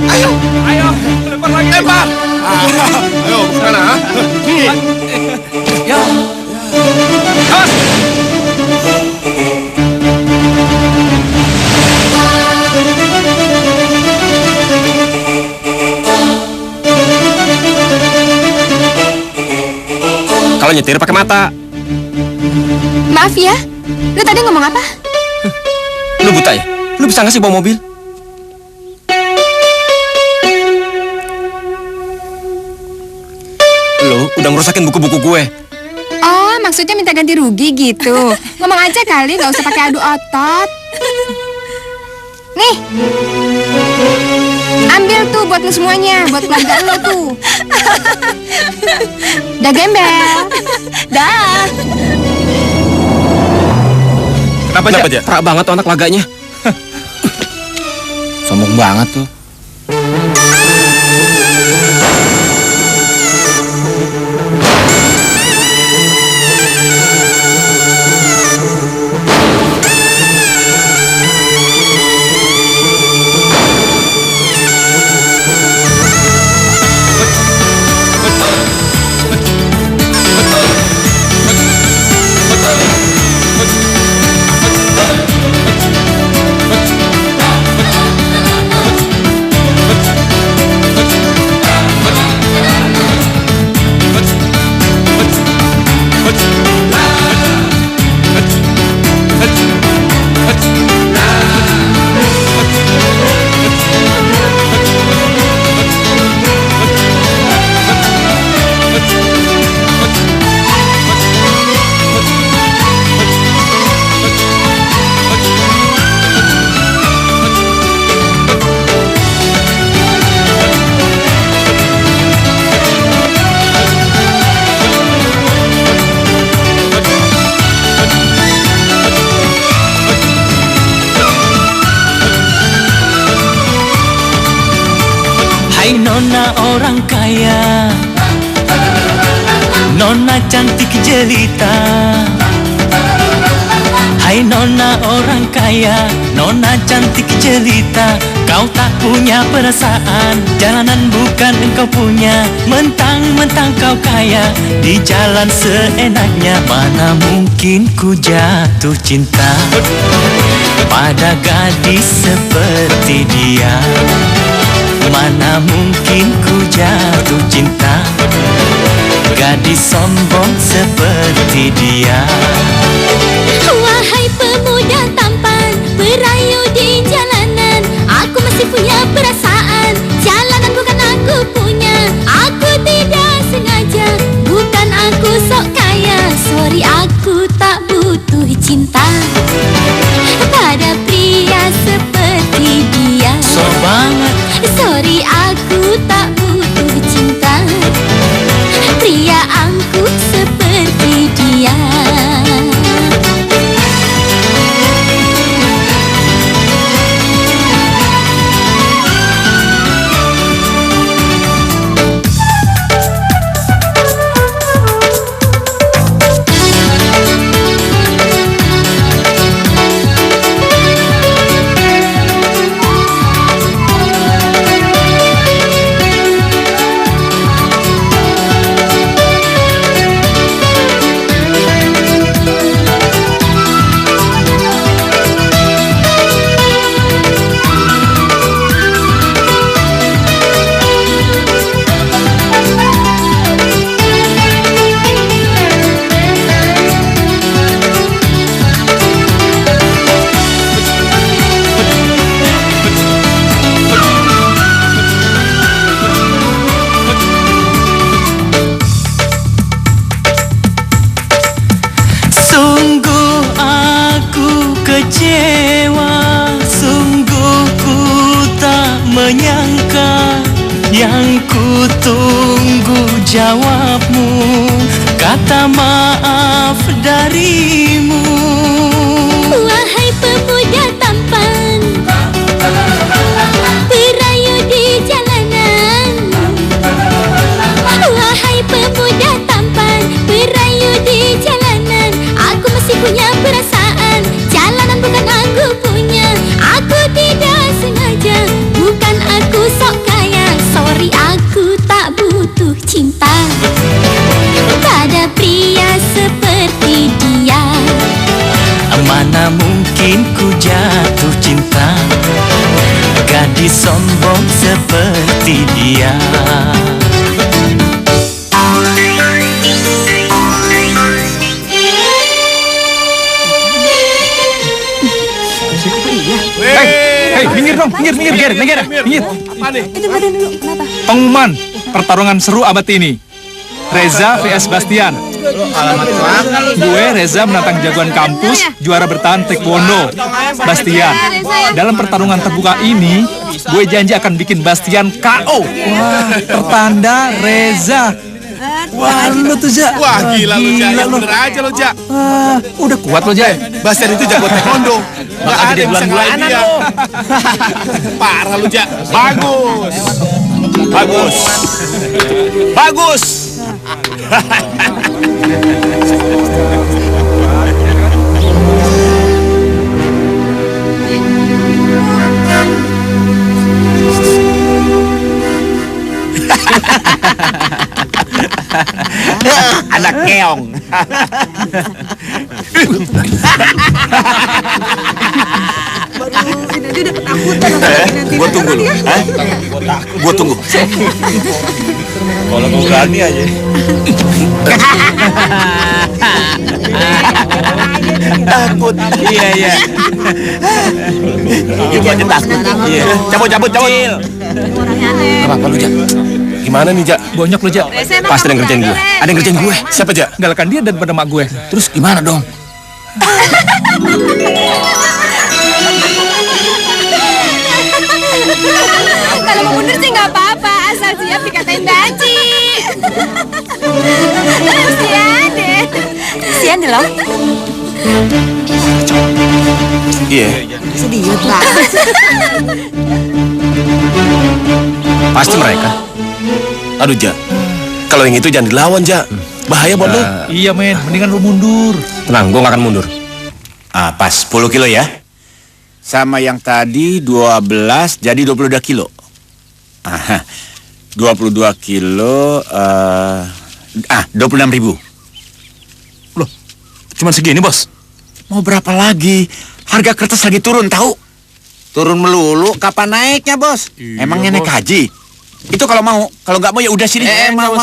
Ayo, lempar lagi. Lempar. Ayo, kemana? Nih. Ya. Awas. Kalau nyetir pakai mata. Maaf ya, lu tadi ngomong apa? Lu buta ya? Lu bisa nggak sih bawa mobil? Lu udah ngerusakin buku-buku gue. Oh, maksudnya minta ganti rugi gitu. Ngomong aja kali, nggak usah pakai adu otot. Nih, ambil tuh buat lu semuanya, buat keluarga lu tuh. Udah gembel. Dah. Kenapa aja? Terak banget tuh anak laganya. Sombong banget tuh. Hai nona orang kaya, nona cantik jelita. Hai nona orang kaya, nona cantik jelita. Kau tak punya perasaan, jalanan bukan engkau punya. Mentang-mentang kau kaya, di jalan seenaknya. Mana mungkin ku jatuh cinta pada gadis seperti dia. Mana mungkin ku jatuh cinta gadis sombong seperti dia. Wahai pemuda tampan, berayu di jalanan. Aku masih punya perasaan, jalanan bukan aku punya. Aku tidak sengaja, bukan aku sok kaya. Sorry, aku tak butuh cinta pada pria seperti dia. So banget. Sorry, aku tak butuh cinta pria angkuh seperti dia. Sungguh aku kecewa, sungguh ku tak menyangka. Yang ku tunggu jawabmu, kata maaf darimu. Wahai pemuda tampan, berayu di jalanan. Wahai pemuda tampan, berayu di jalanan. Aku masih punya perasaan, jalanan bukan aku punya. Aku tidak sengaja, bukan aku Minggir. Apa nih? Itu badan dulu, kenapa? Pengumuman pertarungan seru abad ini. Reza vs Bastian. Gue Reza menantang jagoan kampus, juara bertahan taekwondo, Bastian. Dalam pertarungan terbuka ini, gue janji akan bikin Bastian KO. Wah, pertanda Reza. Wah, lu tuh, Ja. Wah, gila lu, Ja. Yang bener aja lu, Ja. Wah, udah kuat lo, Ja. Bastian itu jago taekwondo. Nggak ada yang bisa ngalahin dia. Parah lu, Ja. Bagus. Bagus. Bagus. Anak keong. Gua tunggu lu. Gua tunggu. Kalau mau berani aja. Takut. Iya. Gua aja takut. Iya. Cabut. Kenapa lu, Ja? Gimana nih, Ja? Bonyok lo, Ja. Pasti ada yang ngerjain gue. Ada yang ngerjain gue. Siapa, Ja? Galakan dia daripada mak gue. Terus gimana dong? Kalau mau mundur sih nggak apa-apa, asal siap dikatain baci. Kasian deh. Kasian deh loh. Iya. Sedih banget. Pasti mereka. Aduh, Ja. Kalau yang itu jangan dilawan, Ja. Bahaya buat lu. Iya, men. Mendingan lu mundur. Tenang, gue gak akan mundur. Pas 10 kilo ya. Sama yang tadi 12 jadi 22 kilo. 22 kilo 26.000. Loh, cuman segini, Bos. Mau berapa lagi? Harga kertas lagi turun tahu? Turun melulu, kapan naiknya, Bos? Emangnya naik haji? Itu kalau mau, kalau nggak mau ya udah sini. Mau.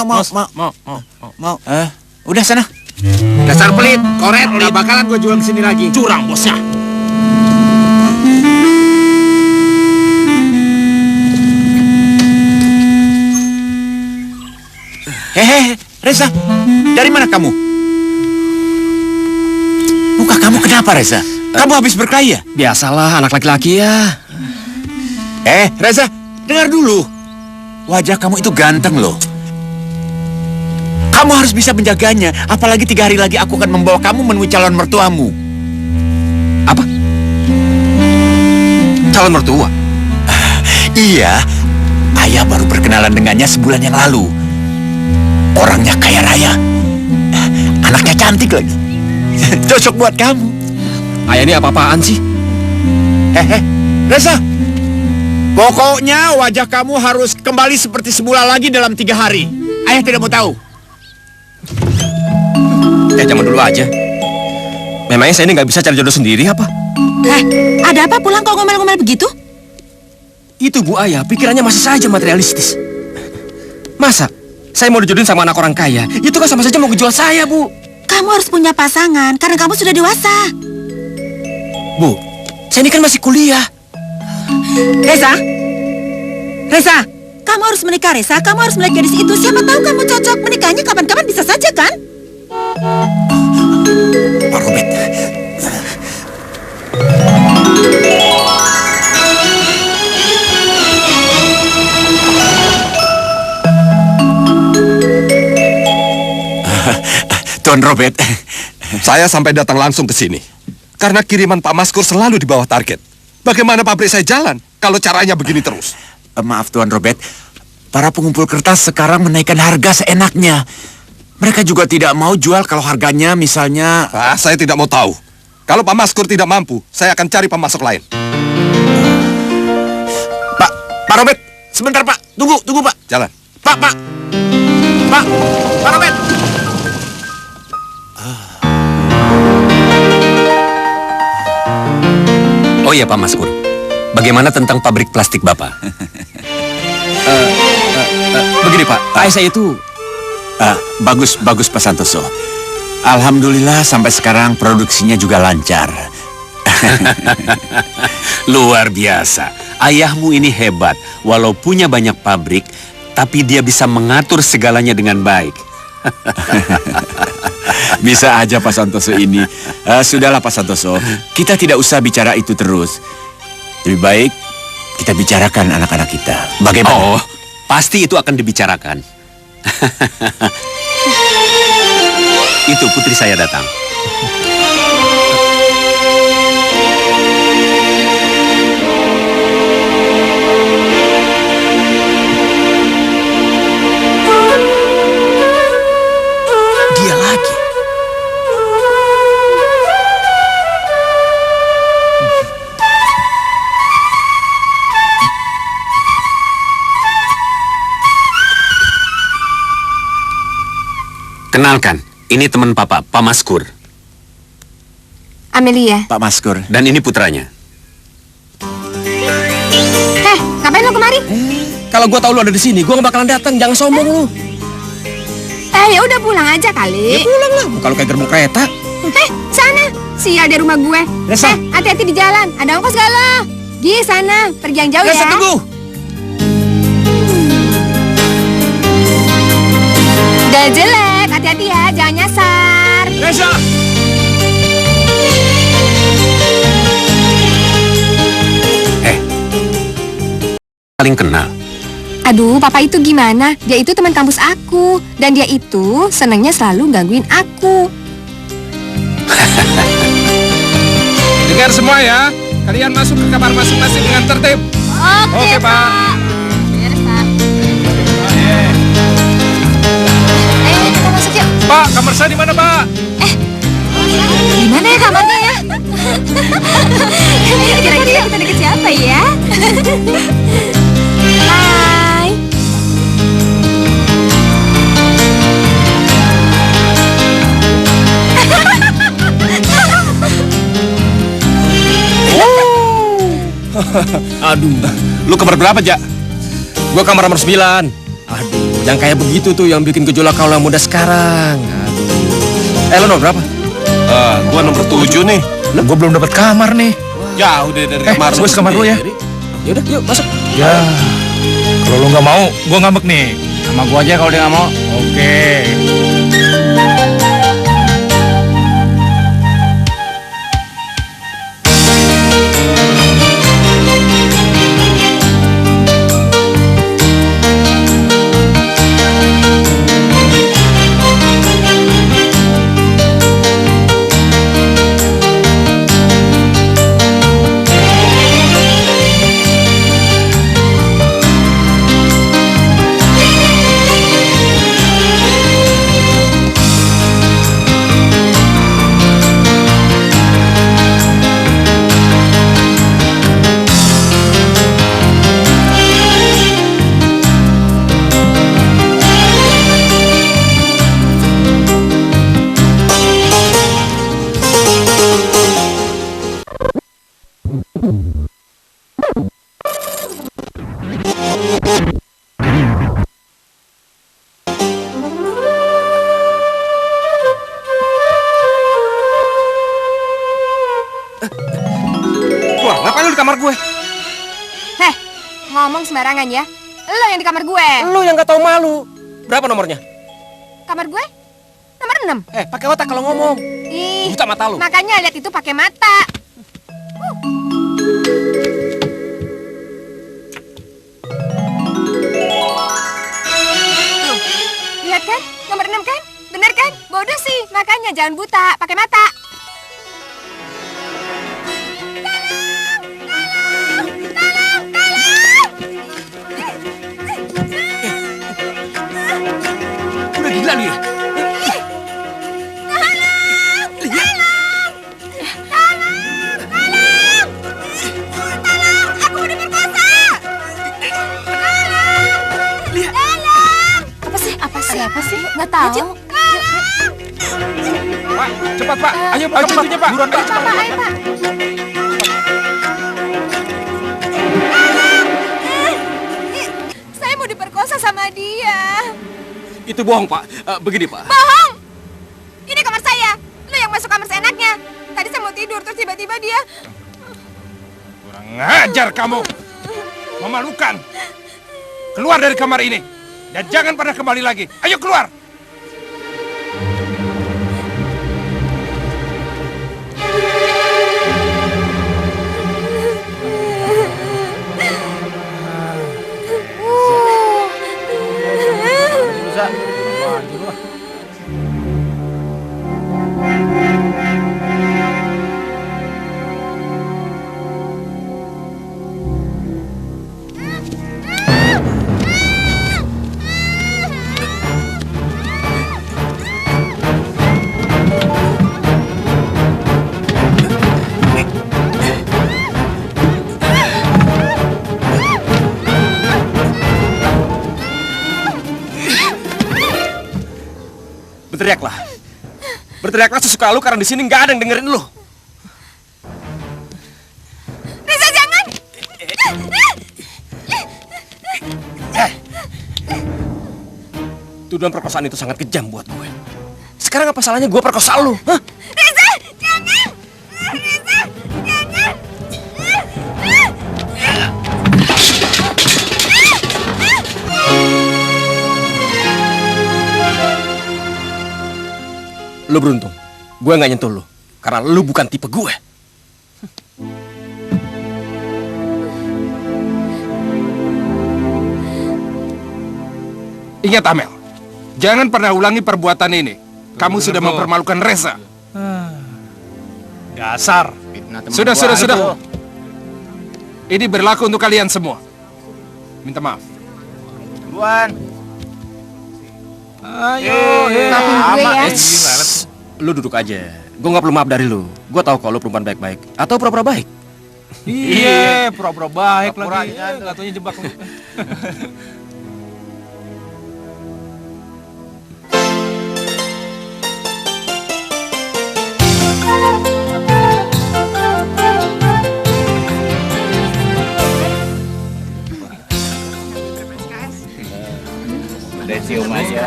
Udah sana. Dasar pelit, koret, nggak bakalan gue jual kesini lagi. Curang, Bosnya. Hehehe, Reza, dari mana kamu? Muka kamu kenapa, Reza? Kamu habis berkelahi ya? Biasalah anak laki-laki ya. Reza, dengar dulu. Wajah kamu itu ganteng loh. Kamu harus bisa menjaganya. Apalagi 3 hari lagi aku akan membawa kamu menemui calon mertuamu. Apa? Calon mertua? Iya, ayah baru berkenalan dengannya sebulan yang lalu. Orangnya kaya raya. Anaknya cantik lagi. Cocok buat kamu. Ayah ini apa-apaan sih? Reza, pokoknya wajah kamu harus kembali seperti semula lagi dalam 3 hari. Ayah tidak mau tahu. Kayak zaman dulu aja. Memangnya saya ini nggak bisa cari jodoh sendiri apa? Ada apa pulang kok ngomel-ngomel begitu? Itu Bu Ayah, pikirannya masih saja materialistis. Masa saya mau dijodohin sama anak orang kaya? Itu kan sama saja mau ngejual saya, Bu. Kamu harus punya pasangan karena kamu sudah dewasa. Bu, saya ini kan masih kuliah. Reza, kamu harus menikah, Reza. Kamu harus melihat gadis itu. Siapa tahu kamu cocok. Menikahnya kapan-kapan bisa saja, kan? Pak Robert. Tuan Robert. Saya sampai datang langsung ke sini. Karena kiriman Pak Maskur selalu di bawah target. Bagaimana pabrik saya jalan kalau caranya begini terus? Maaf Tuan Robert, para pengumpul kertas sekarang menaikkan harga seenaknya. Mereka juga tidak mau jual kalau harganya misalnya... Saya tidak mau tahu. Kalau Pak Maskur tidak mampu, saya akan cari pemasok lain. Pak Robert, sebentar Pak. Tunggu Pak. Jalan. Pak Robert. Oh iya Pak Maskur, bagaimana tentang pabrik plastik Bapak? Begini Pak, ayah saya itu... Bagus Pak Santoso. Alhamdulillah sampai sekarang produksinya juga lancar. Luar biasa. Ayahmu ini hebat. Walau punya banyak pabrik, tapi dia bisa mengatur segalanya dengan baik. Bisa aja Pak Santoso ini. Sudahlah Pak Santoso, kita tidak usah bicara itu terus. Lebih baik kita bicarakan anak-anak kita. Bagaimana? Oh, pasti itu akan dibicarakan. Itu putri saya datang. Dia lagi. Kenalkan, ini teman papa, Pak Maskur. Amelia. Pak Maskur. Dan ini putranya. Ngapain lo kemari? Kalau gua tahu lu ada di sini, gua gak bakalan datang. Jangan sombong lu. Ya udah pulang aja kali. Pulang lah. Kalau kayak gerbong kereta. Sana. Sial di rumah gue. Resa. Hati-hati di jalan. Ada ongkos gak lo? Gi sana. Pergi yang jauh Resa, ya. tunggu. Udah jelek. Hati-hati ya. Jangan nyasar. Resa. Paling kenal. Aduh, papa itu gimana? Dia itu teman kampus aku. Dan dia itu senangnya selalu gangguin aku. Dengar semua ya. Kalian masuk ke kamar masing-masing dengan tertib. Oke, Pak. Kita masuk yuk. Pak, kamar saya di mana, Pak? Gimana ya kamarnya ya? Kira-kira kita deket siapa ya? Hai. Aduh. Lu kamar berapa, Jak? Gua kamar nomor 9. Aduh, yang kayak begitu tuh yang bikin gejolak kaula muda sekarang. Aduh. Lu nomor berapa? Gua nomor 7 nih. Gue belum dapat kamar nih. Jauh deh dari kamar. Gue kamar dulu ya. Yaudah, yuk masuk. Ya, kalau lu nggak mau, gue ngambek nih. Sama gue aja kalau dia nggak mau. Oke. Wah, ngapain lu di kamar gue? Ngomong sembarangan ya. Lo yang di kamar gue. Lu yang gak tahu malu. Berapa nomornya? Kamar gue? Nomor 6. Pakai otak kalau ngomong. Ih, Buta mata lu. makanya lihat itu pakai mata. Tuh, lihat kan? Nomor 6 kan? Bener kan? Bodoh sih. Makanya jangan buta, pakai mata. Udah gila lu ya? Apa sih? Nggak tahu. Pak, cepat Pak. Ayo buka pintunya Pak. Buruan Pak. Pak, ayo Pak. Saya mau diperkosa sama dia. Itu bohong, Pak. Begini, Pak. Bohong! Ini kamar saya. Lu yang masuk kamar seenaknya. Tadi saya mau tidur. tidur, terus tiba-tiba dia... Kurang ngajar kamu. Memalukan. Keluar dari kamar ini. Dan jangan pernah kembali lagi. Ayo keluar. Berteriaklah. Berteriaklah sesuka lu karena di sini nggak ada yang dengerin lu. Reza, jangan! Tuduhan perkosaan itu sangat kejam buat gue. Sekarang apa salahnya gue perkosa lu? Hah? Reza, jangan! Reza, jangan! Lu beruntung. Gue nggak nyentuh lu. Karena lu bukan tipe gue. Ingat Amel. Jangan pernah ulangi perbuatan ini. Kamu sudah mempermalukan Reza. Dasar. Sudah. Ini berlaku untuk kalian semua. Minta maaf. Maafin gue ya. Lu duduk aja. Gue nggak perlu maaf dari lu. Gue tahu kalau lu perempuan baik-baik atau pura-pura baik. Iya, pura-pura baik lagi. Nggak taunya jebak lu.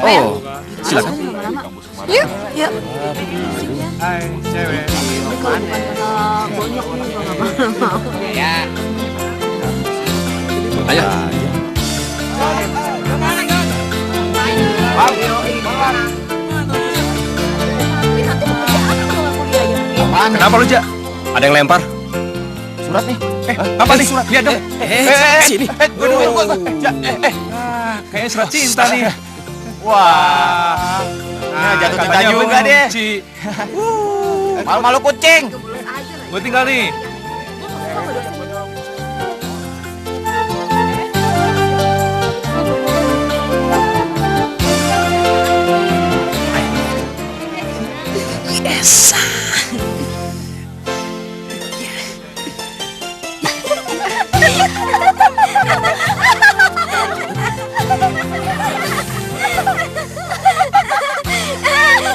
Oh, silakan. Yuk, yuk. Ayo. Kenapa lu, Jak? Ada yang lempar? Surat nih. Apa nih? Lihat dong. Sini. Kayaknya surat cinta nih. Wah. Nah, jatuh cinta juga deh. Malu-malu kucing. Gue tinggal nih.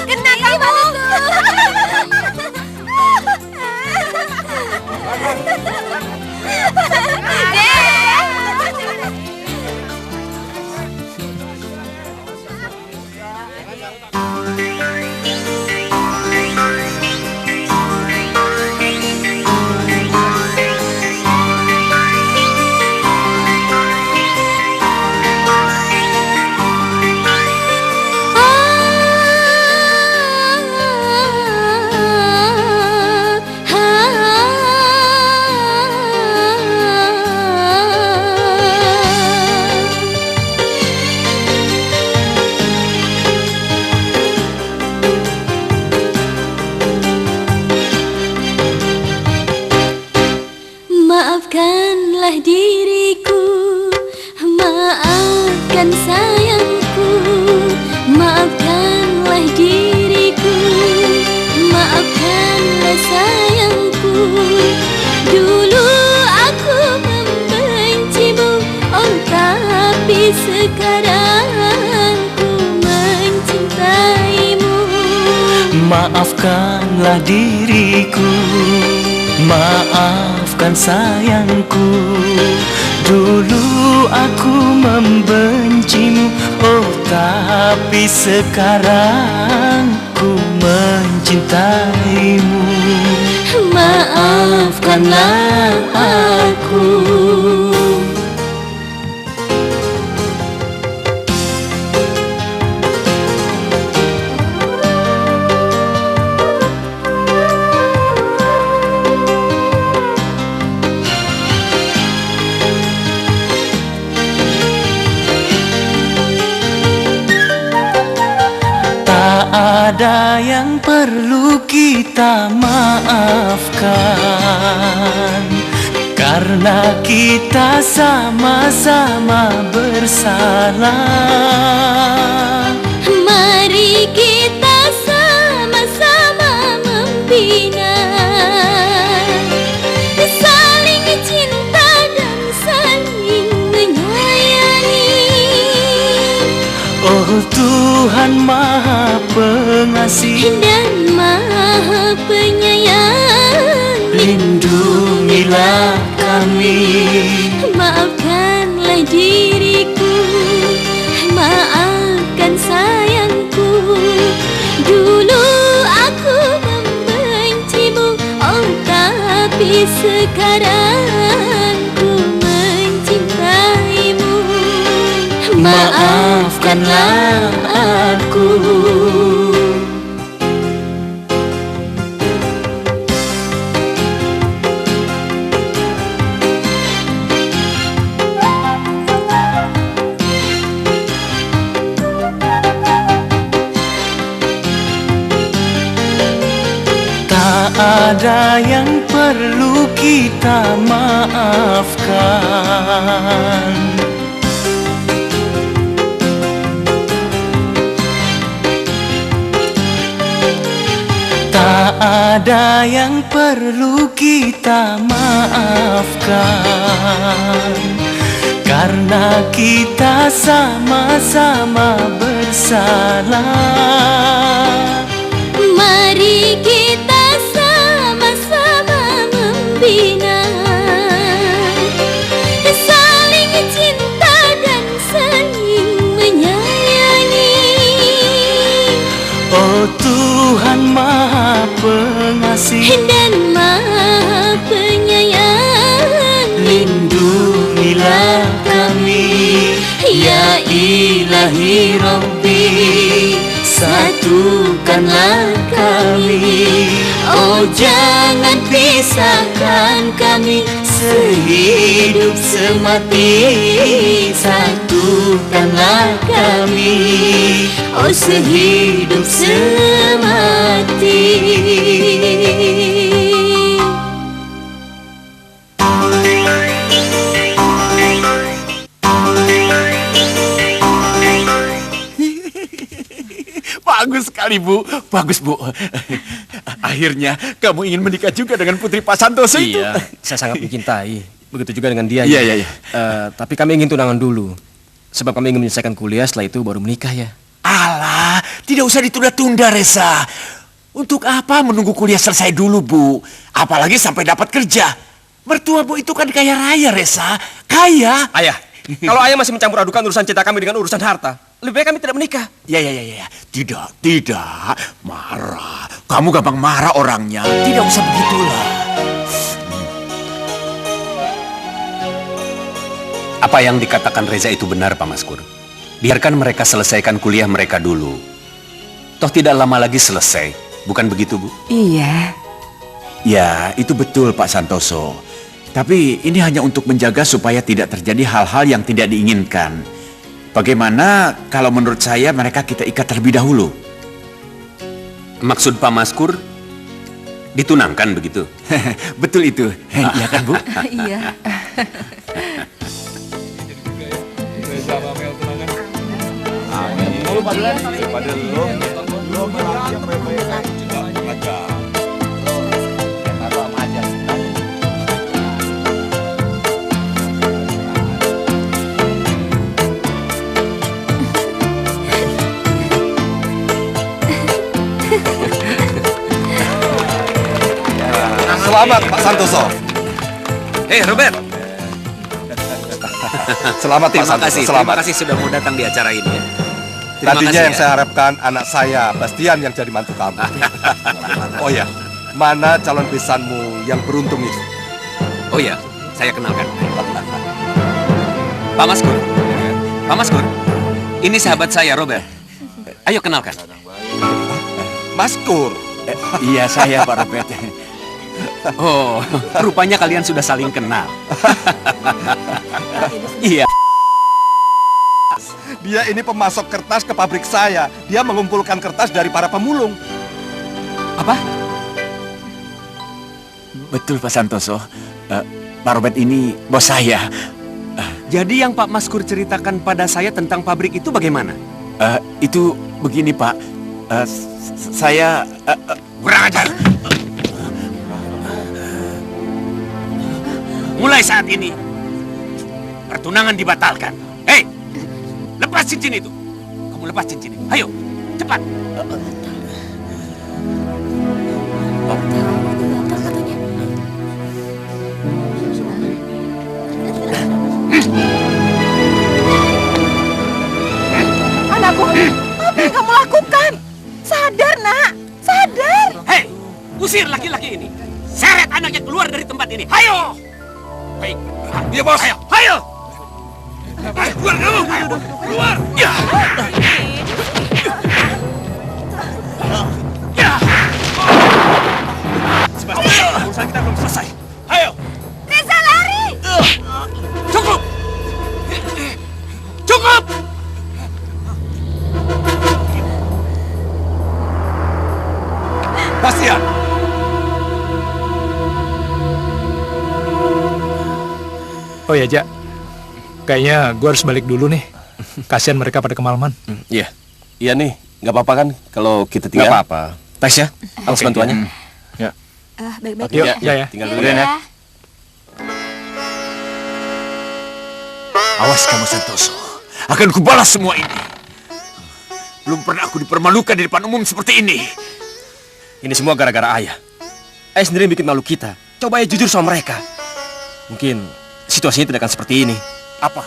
Kena kamu. Maafkanlah diriku, maafkan sayangku, maafkanlah diriku, maafkanlah sayangku. Dulu aku membencimu, oh tapi sekarang ku mencintaimu. Maafkanlah diriku, maafkan sayangku. Dulu aku membencimu, oh tapi sekarang ku mencintaimu. maafkanlah aku. Tak ada yang perlu kita maafkan, karena kita sama-sama bersalah. Mari kita sama-sama membina, saling cinta dan saling menyayangi. Oh Tuhan Maha Pengasih Dan Maha Penyayang, lindungilah kami. maafkanlah diriku, maafkan sayangku. Dulu aku membencimu, oh tapi sekarang ku mencintaimu. Maafkanlah aku. Tak ada yang perlu kita maafkan, tak ada yang perlu kita maafkan, karena kita sama-sama bersalah. Mari kita sama-sama membina, saling cinta dan saling menyayangi. Oh Tuhan Maha Pengasih Dan Maha Penyayang, lindungilah kami. Ya Ilahi Rabbi, satukanlah kami. Oh jangan pisahkan kami, sehidup semati. Satukanlah kami, oh sehidup semati. Bagus sekali, Bu. Bagus, Bu. Akhirnya kamu ingin menikah juga dengan Putri Pak Santoso itu. Iya, saya sangat mencintai. Begitu juga dengan dia. Iya, ya. iya, iya. Tapi kami ingin tunangan dulu. Sebab kami ingin menyelesaikan kuliah, setelah itu baru menikah ya. Alah, tidak usah ditunda-tunda, Reza. Untuk apa menunggu kuliah selesai dulu, Bu? Apalagi sampai dapat kerja. Mertua Bu itu kan kaya raya, Reza. Kaya. Ayah, kalau ayah masih mencampur adukan urusan cinta kami dengan urusan harta, lebih baik kami tidak menikah. Ya. Tidak. Marah. Kamu gampang marah orangnya. Tidak usah begitulah. Apa yang dikatakan Reza itu benar, Pak Maskur. Biarkan mereka selesaikan kuliah mereka dulu. Toh tidak lama lagi selesai. Bukan begitu, Bu? Iya. Ya, itu betul, Pak Santoso. Tapi ini hanya untuk menjaga supaya tidak terjadi hal-hal yang tidak diinginkan. Bagaimana kalau menurut saya mereka kita ikat terlebih dahulu? Maksud Pak Maskur, ditunangkan begitu? Betul itu. Iya kan, Bu? Iya. Selamat Pak Santoso. Robert. Selamat Pak Terima Santoso. kasih. Selamat. Terima kasih sudah mau datang di acara ini. Ya. Terima Tadinya kasih, yang ya. saya harapkan anak saya, Bastian yang jadi mantu kamu. Oh ya, mana calon besanmu yang beruntung itu. Oh ya, saya kenalkan. Pak Maskur. Pak Maskur, ini sahabat saya, Robert. Ayo kenalkan. Maskur. Iya, saya Pak Robert. Oh, rupanya kalian sudah saling kenal. Iya. Dia ini pemasok kertas ke pabrik saya. Dia mengumpulkan kertas dari para pemulung. Apa? Betul Pak Santoso. Pak Robert ini bos saya. Jadi yang Pak Maskur ceritakan pada saya tentang pabrik itu bagaimana? Itu begini Pak. Saya Kurang ajar. Mulai saat ini pertunangan dibatalkan. Hei, lepas cincin itu. Kamu lepas cincin itu. Ayo, cepat. Anakku, apa yang kamu lakukan? Sadar, nak. Sadar. Hei, usir laki-laki ini. Seret anaknya keluar dari tempat ini. Ayo. Baik. Iya, Bos. Ayo, ayo. Ayo, keluar kamu. Ayo, keluar. Ya. Ya. Sebastian, urusan kita belum selesai. Ayo. Reza, lari. Cukup. Cukup. Bastian. Oh ya, Jak. Kayaknya gue harus balik dulu nih. Kasihan mereka pada kemalaman. Iya. Iya nih, nggak apa-apa kan kalau kita tinggal? Nggak apa-apa. Thanks ya, atas bantuannya. Baik-baik. Yuk, ya. Tinggal dulu ya. awas kamu Santoso. Akan kubalas semua ini. Belum pernah aku dipermalukan di depan umum seperti ini. Ini semua gara-gara ayah. Ayah sendiri yang bikin malu kita. Coba ayah jujur sama mereka. Mungkin situasinya tidak akan seperti ini. Apa?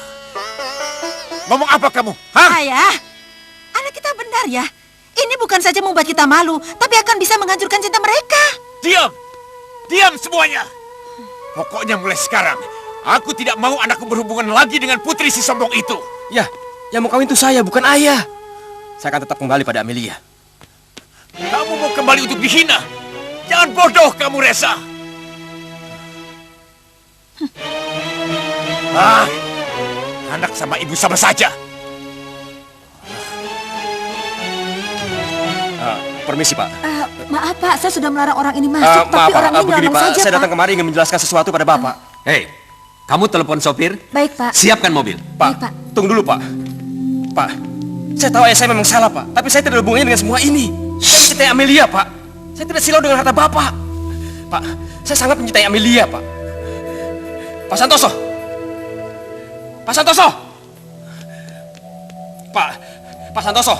Ngomong apa kamu? Hah? Ayah, anak kita benar ya. Ini bukan saja membuat kita malu, tapi akan bisa menghancurkan cinta mereka. Diam! Diam semuanya! Pokoknya mulai sekarang, aku tidak mau anakku berhubungan lagi dengan putri si sombong itu. Ya, yang mau kawin itu saya, bukan ayah. Saya akan tetap kembali pada Amelia. Kamu mau kembali untuk dihina? Jangan bodoh kamu, Reza. Anak sama ibu sama saja. Permisi, Pak. Maaf, Pak, saya sudah melarang orang ini masuk, tapi orang ini begini, nyelonong Pak. saja, Saya Pak. datang kemari ingin menjelaskan sesuatu pada Bapak. Hei, kamu telepon sopir, Baik, Pak. siapkan mobil. Pak, Baik, Pak. tunggu dulu, Pak. Pak, saya tahu ayah saya memang salah, Pak. Tapi saya tidak ada hubungannya dengan semua ini. Saya mencintai Amelia, Pak. Saya tidak silau dengan harta Bapak. Pak, saya sangat mencintai Amelia, Pak. Pak Santoso. Pak Santoso. Pak. Pak Santoso.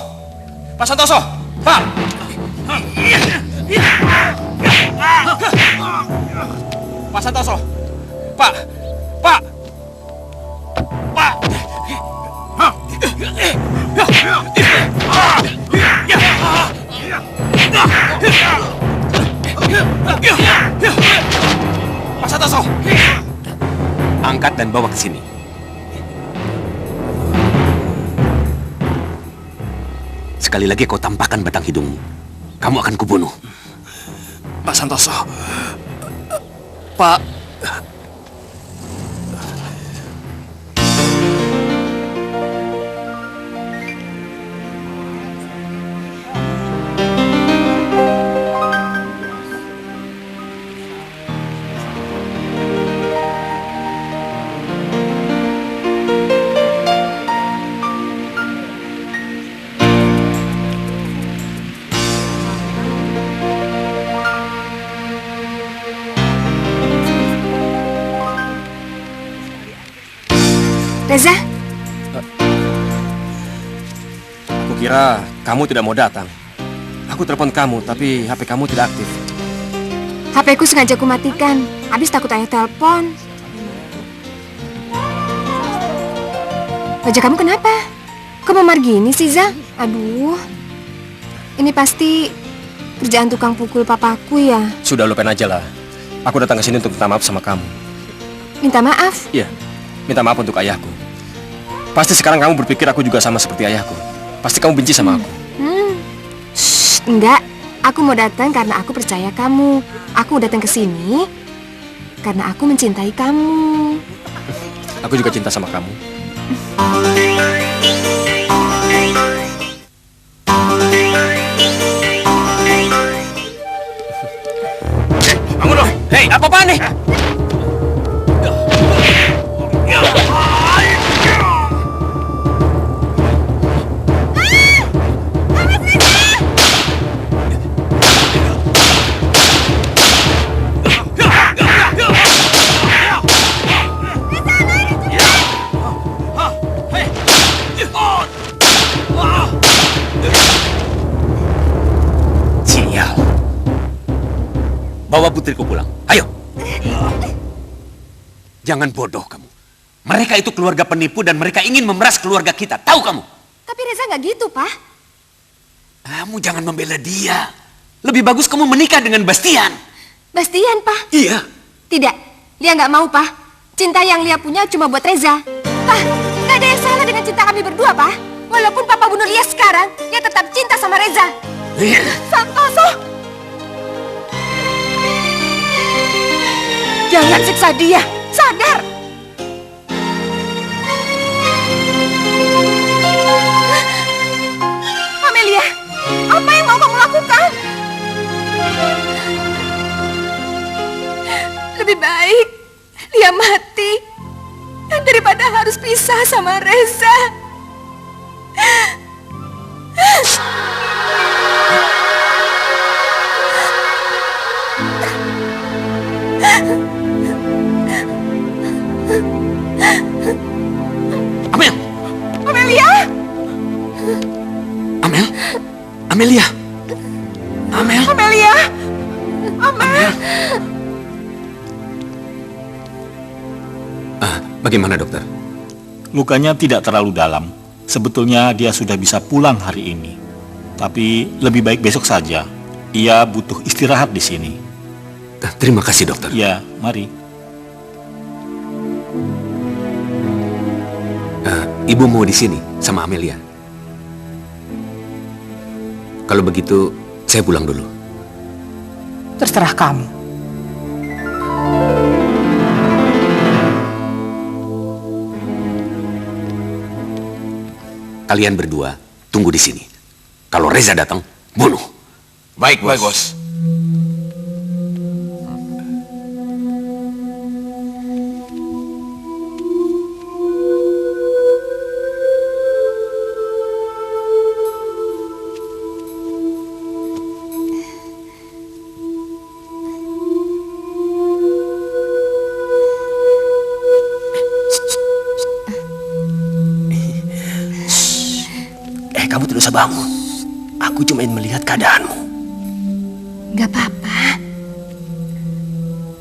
Pak Santoso. Pak. Pak Santoso. Pak. Pak. Pak. Pak Santoso. Angkat dan bawa ke sini. Sekali lagi kau tampakkan batang hidungmu, kamu akan kubunuh. Pak Santoso. Pak. Reza, Aku kira kamu tidak mau datang. Aku telepon kamu, tapi HP kamu tidak aktif. HP ku sengaja ku matikan. Habis takut ayah telepon. Wajah kamu kenapa? Kok memar gini sih, Za? Aduh. Ini pasti kerjaan tukang pukul papaku ya. Sudah lupain aja lah. Aku datang ke sini untuk minta maaf sama kamu. Minta maaf? Iya, minta maaf untuk ayahku. Pasti sekarang kamu berpikir aku juga sama seperti ayahku. Pasti kamu benci sama aku. Shh, enggak. Aku mau datang karena aku percaya kamu. Aku datang ke sini karena aku mencintai kamu. Aku juga cinta sama kamu. Bangun dong. Hei, apa-apaan nih? Sial. Bawa putriku pulang. Ayo. Jangan bodoh kamu. Mereka itu keluarga penipu dan mereka ingin memeras keluarga kita. Tahu kamu? Tapi Reza nggak gitu, Pak. Kamu jangan membela dia. Lebih bagus kamu menikah dengan Bastian. Bastian, Pak. Iya. Tidak, Lia nggak mau, Pak. Cinta yang Lia punya cuma buat Reza. Pak, nggak ada yang salah dengan cinta kami berdua, Pak. Walaupun Papa bunuh Lia sekarang, Lia tetap cinta sama Reza. Santoso! Jangan siksa dia. Sadar! Amelia, apa yang mau kamu lakukan? Lebih baik Lia mati daripada harus pisah sama Reza. Amel. Amelia! Amel. Amelia. Amel. Amelia! Amel! Bagaimana dokter? Lukanya tidak terlalu dalam. Sebetulnya dia sudah bisa pulang hari ini. Tapi lebih baik besok saja. Ia butuh istirahat di sini. Terima kasih dokter. Ya, mari. Ibu mau di sini sama Amelia. Kalau begitu, saya pulang dulu. Terserah kamu. Kalian berdua tunggu di sini. Kalau Reza datang, bunuh. Baik, bos. Kamu tidak usah bangun. Aku cuma ingin melihat keadaanmu. Gak apa-apa.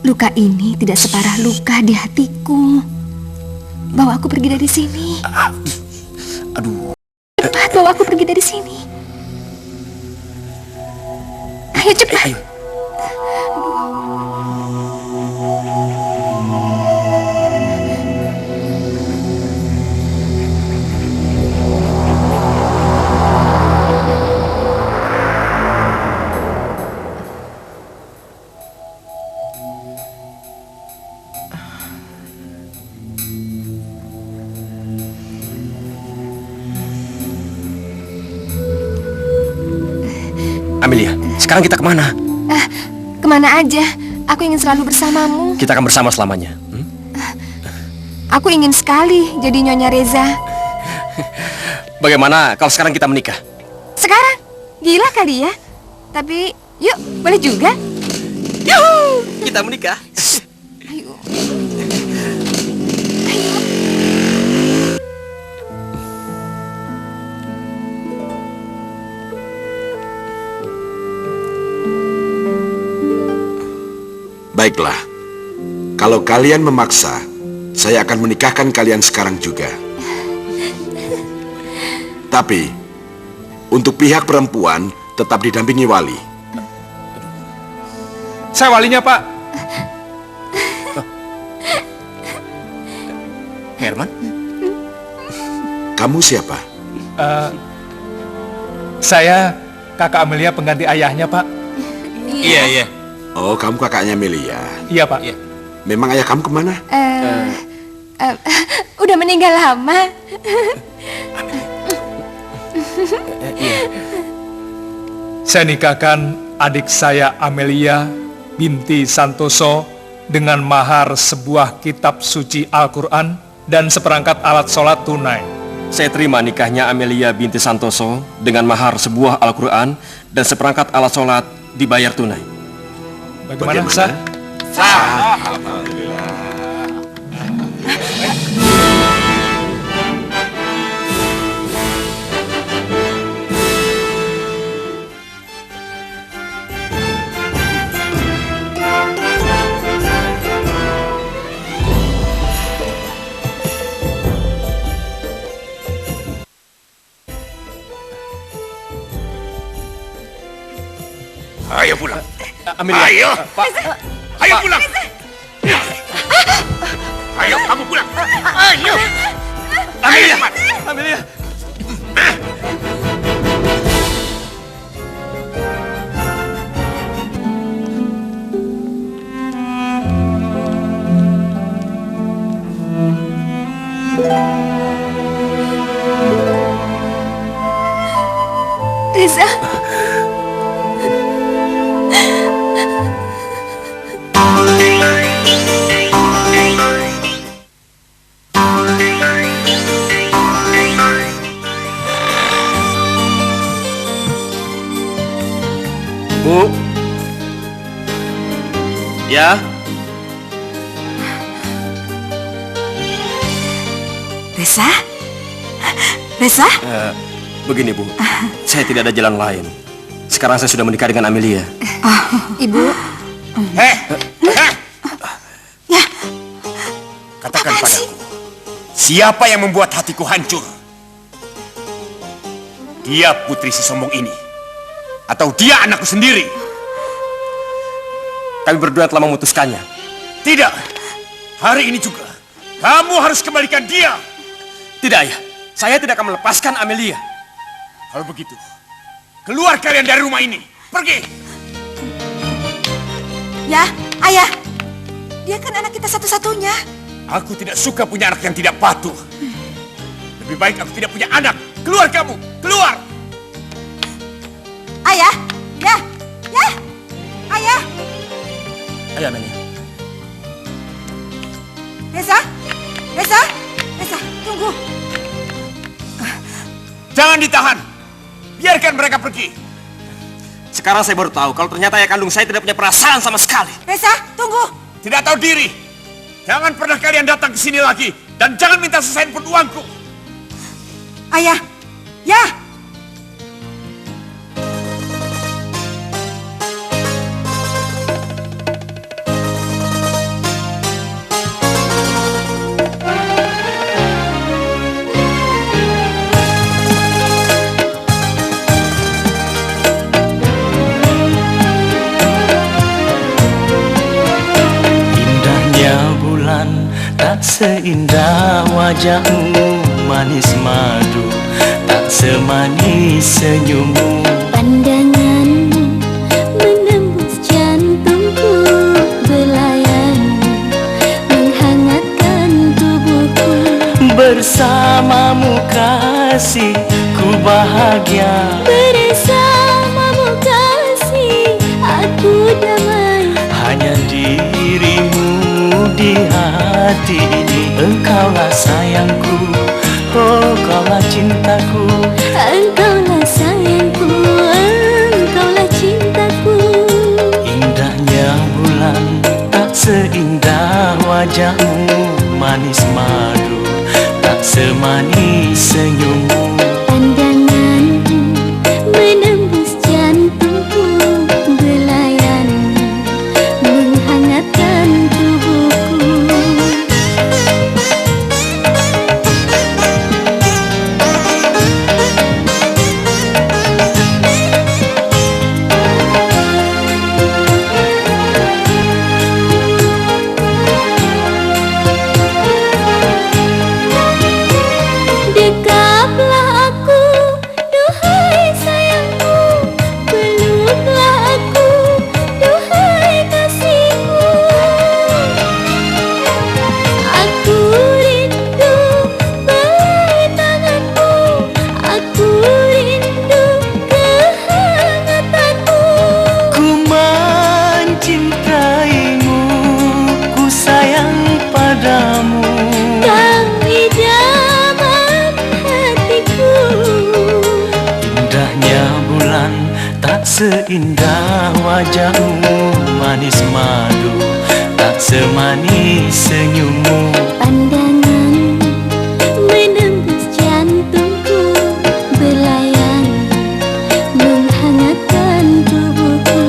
Luka ini tidak separah luka di hatiku. Bawa aku pergi dari sini. Aduh. Cepat bawa aku pergi dari sini. Ayo cepat. Ayo. Amelia, sekarang kita kemana? Kemana aja. Aku ingin selalu bersamamu. Kita akan bersama selamanya. Aku ingin sekali jadi Nyonya Reza. Bagaimana kalau sekarang kita menikah? Sekarang? Gila kali ya. Tapi yuk, boleh juga. Yuhu, kita menikah. Ayo. Baiklah, kalau kalian memaksa, saya akan menikahkan kalian sekarang juga. Tapi, untuk pihak perempuan tetap didampingi wali. Saya walinya, Pak. Herman? Kamu siapa? Saya kakak Amelia pengganti ayahnya, Pak. Iya. Oh, kamu kakaknya Melia. Iya, Pak. Memang ayah kamu kemana? Udah meninggal lama. Saya nikahkan adik saya Amelia binti Santoso dengan mahar sebuah kitab suci Al-Quran dan seperangkat alat sholat tunai. Saya terima nikahnya Amelia binti Santoso dengan mahar sebuah Al-Quran dan seperangkat alat sholat dibayar tunai. Bagaimana, sah? Sah. Alhamdulillah. Ayo pulang. Amelia. Ayo. Pak. Ayo pulang. Ayo kamu pulang. Ayo. Amelia. Amelia. Reza. Bu. Ya. Reza? Reza? Begini, Bu. Saya tidak ada jalan lain. Sekarang saya sudah menikah dengan Amelia. Ibu. Katakan padaku, siapa yang membuat hatiku hancur? Dia putri si sombong ini, atau dia anakku sendiri? Kami berdua telah memutuskannya. Tidak. Hari ini juga kamu harus kembalikan dia. Tidak, Ayah. Saya tidak akan melepaskan Amelia. Kalau begitu, keluar kalian dari rumah ini. Pergi. Ya, ayah. Dia kan anak kita satu-satunya. Aku tidak suka punya anak yang tidak patuh. Lebih baik aku tidak punya anak. Keluar kamu, keluar. Ayah, ya, ya, ayah. Ayo, Amelia. Reza, Reza, Reza, tunggu. Jangan ditahan. Biarkan mereka pergi. Sekarang saya baru tahu kalau ternyata ayah kandung saya tidak punya perasaan sama sekali. Reza, tunggu. Tidak tahu diri. Jangan pernah kalian datang ke sini lagi. Dan jangan minta sesain pun uangku. Ayah, ya. Tak seindah wajahmu manis madu, tak semanis senyummu. Pandanganmu menembus jantungku, belayan menghangatkan tubuhku. Bersamamu kasih, ku bahagia. Bersamamu kasih, aku damai. Hanya dirimu di hati ini, engkaulah sayangku, oh kaulah cintaku. Engkaulah sayangku, engkaulah cintaku. Indahnya bulan tak seindah wajahmu manis madu, tak semanis senyummu. Pandanganmu menembus jantungku, belayan menghangatkan tubuhku. seindah wajahmu manis madu, tak semanis senyummu. Pandangan menembus jantungku, belayang menghangatkan tubuhku.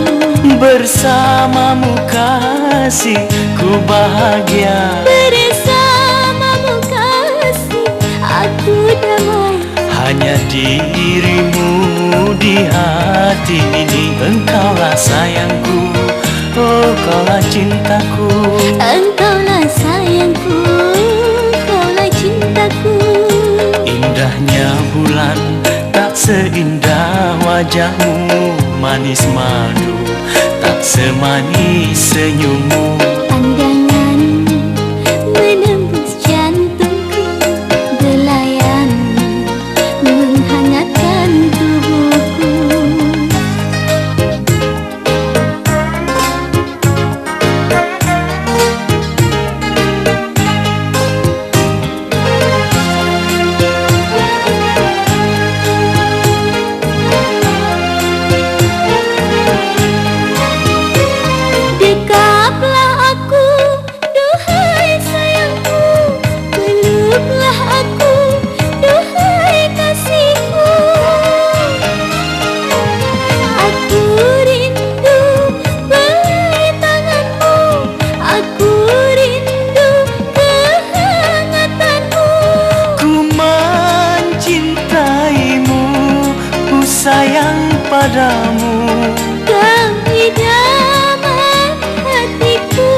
Bersamamu kasih ku bahagia, Bersamamu kasih aku damai. hanya dirimu di hati ini. Engkaulah sayangku, oh kaulah cintaku. Engkaulah sayangku, kaulah cintaku. Indahnya bulan tak seindah wajahmu manis madu, tak semanis senyummu. Pandangan menembus jantungku, belayang menghangatkan tubuhku. Dekaplah aku, duhai sayangku. Peluklah aku, duhai kasihku. Aku rindu belai tanganmu, aku rindu kehangatanmu. Ku mencintaimu, ku sayang padamu. Kau idaman hatiku.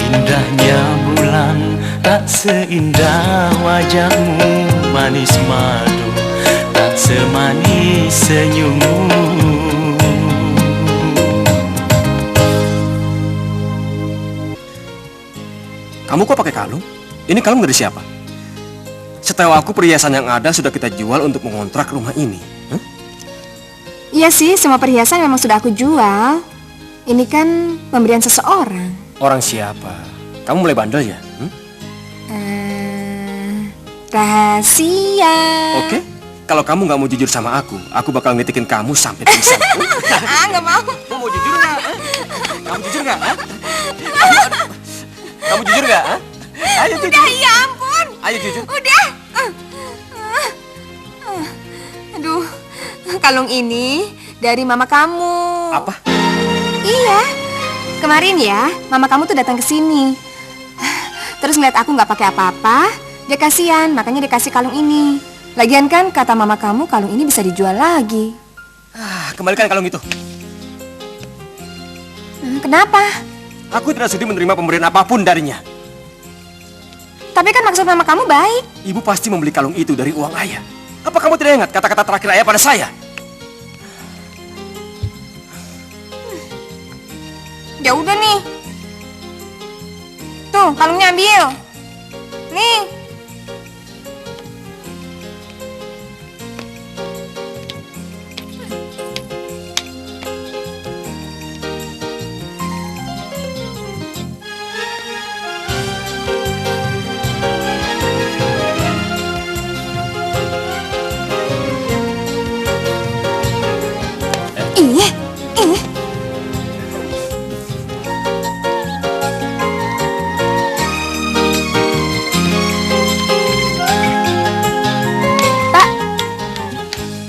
Indahnya bulan tak seindah wajahmu manis madu, tak semanis senyummu. Kamu kok pakai kalung? Ini kalung dari siapa? Setahu aku perhiasan yang ada sudah kita jual untuk mengontrak rumah ini. Iya sih, semua perhiasan memang sudah aku jual. Ini kan pemberian seseorang. Orang siapa? Kamu mulai bandel ya? Rahasia. Oke, kalau kamu nggak mau jujur sama aku bakal ngetikin kamu sampai pingsan. Nggak mau. Kamu mau jujur nggak? Kamu jujur nggak? Kamu jujur nggak? Ayo jujur. Udah, ya ampun. Ayo jujur. Udah. Aduh, kalung ini dari mama kamu. Apa? Iya. Kemarin ya, mama kamu tuh datang ke sini. Terus ngeliat aku nggak pakai apa-apa, dia kasihan, makanya dia kasih kalung ini. Lagian kan kata mama kamu kalung ini bisa dijual lagi. Kembalikan kalung itu. Kenapa? Aku tidak sudi menerima pemberian apapun darinya. Tapi kan maksud mama kamu baik. Ibu pasti membeli kalung itu dari uang ayah. Apa kamu tidak ingat kata-kata terakhir ayah pada saya? Ya udah nih. Tuh, kalungnya ambil. Nih. Iya. Pak,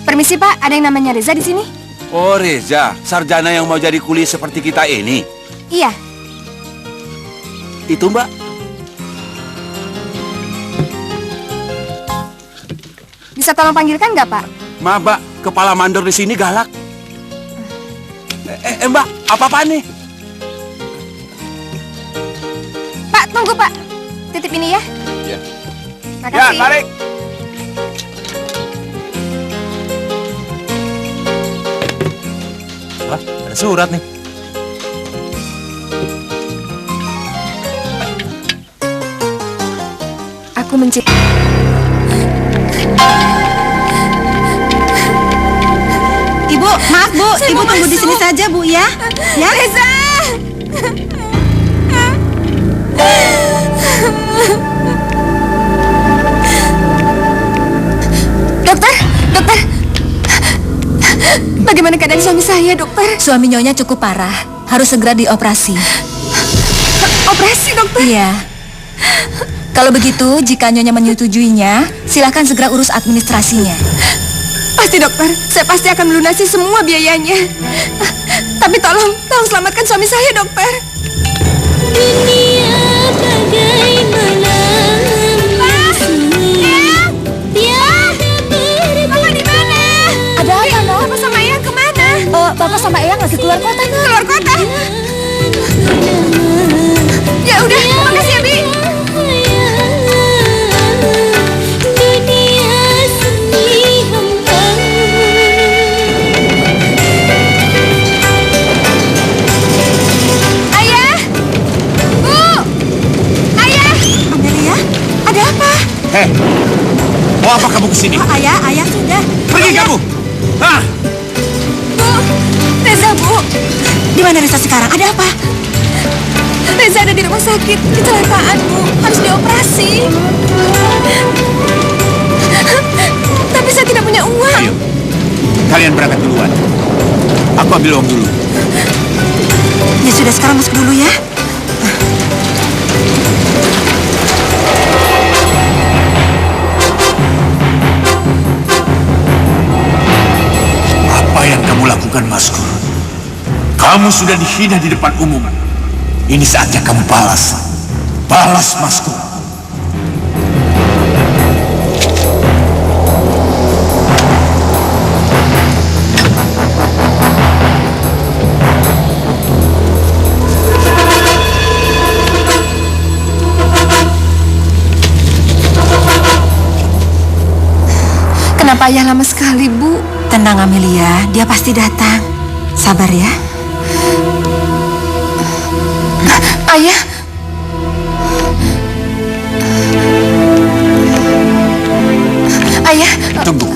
permisi Pak, ada yang namanya Reza di sini? Oh Reza, sarjana yang mau jadi kuli seperti kita ini. Iya. Itu Mbak. Bisa tolong panggilkan nggak Pak? Maaf Mbak, kepala mandor di sini galak. Mbak, apa-apaan nih? Pak, tunggu Pak. Titip ini ya. Iya. Makasih. Ya, tarik. Wah, ada surat nih. Aku mencintai. Ibu, maaf Bu, Ibu tunggu di sini saja Bu ya. Ya. Reza. Dokter, dokter. Bagaimana keadaan suami saya, dokter? Suami Nyonya cukup parah, harus segera dioperasi. Operasi, dokter? Iya. Kalau begitu, jika Nyonya menyetujuinya, silakan segera urus administrasinya. Pasti, dokter. Saya pasti akan melunasi semua biayanya. Tapi tolong selamatkan suami saya, dokter. Dunia bagaimana mengusung, tiada berbeda. Bapak di mana? Ada apa, Nok? Bapak sama Eyang kemana? Bapak sama Eyang lagi keluar kota, Nok. Keluar kota? Ya udah, makasih ya, Bi. Dunia seni hampa. Ayah! Bu! Ayah! Amelia, ada apa? Hei, mau apa kamu kesini? Ayah sudah. Pergi kamu! Ah! Bu! Reza, Bu! Di mana Reza sekarang? Ada apa? Reza ada di rumah sakit, kecelakaan, Bu. Harus dioperasi. Tapi saya tidak punya uang. Ayo, kalian berangkat duluan. Aku ambil uang dulu. Ya sudah, sekarang masuk dulu ya. Apa yang kamu lakukan, Maskur? Kamu sudah dihina di depan umum. Ini saatnya kamu balas. Balas, Maskur. Kenapa Ayah lama sekali, Bu? Tenang, Amelia, dia pasti datang. Sabar ya. Ayah. Ayah. Tunggu.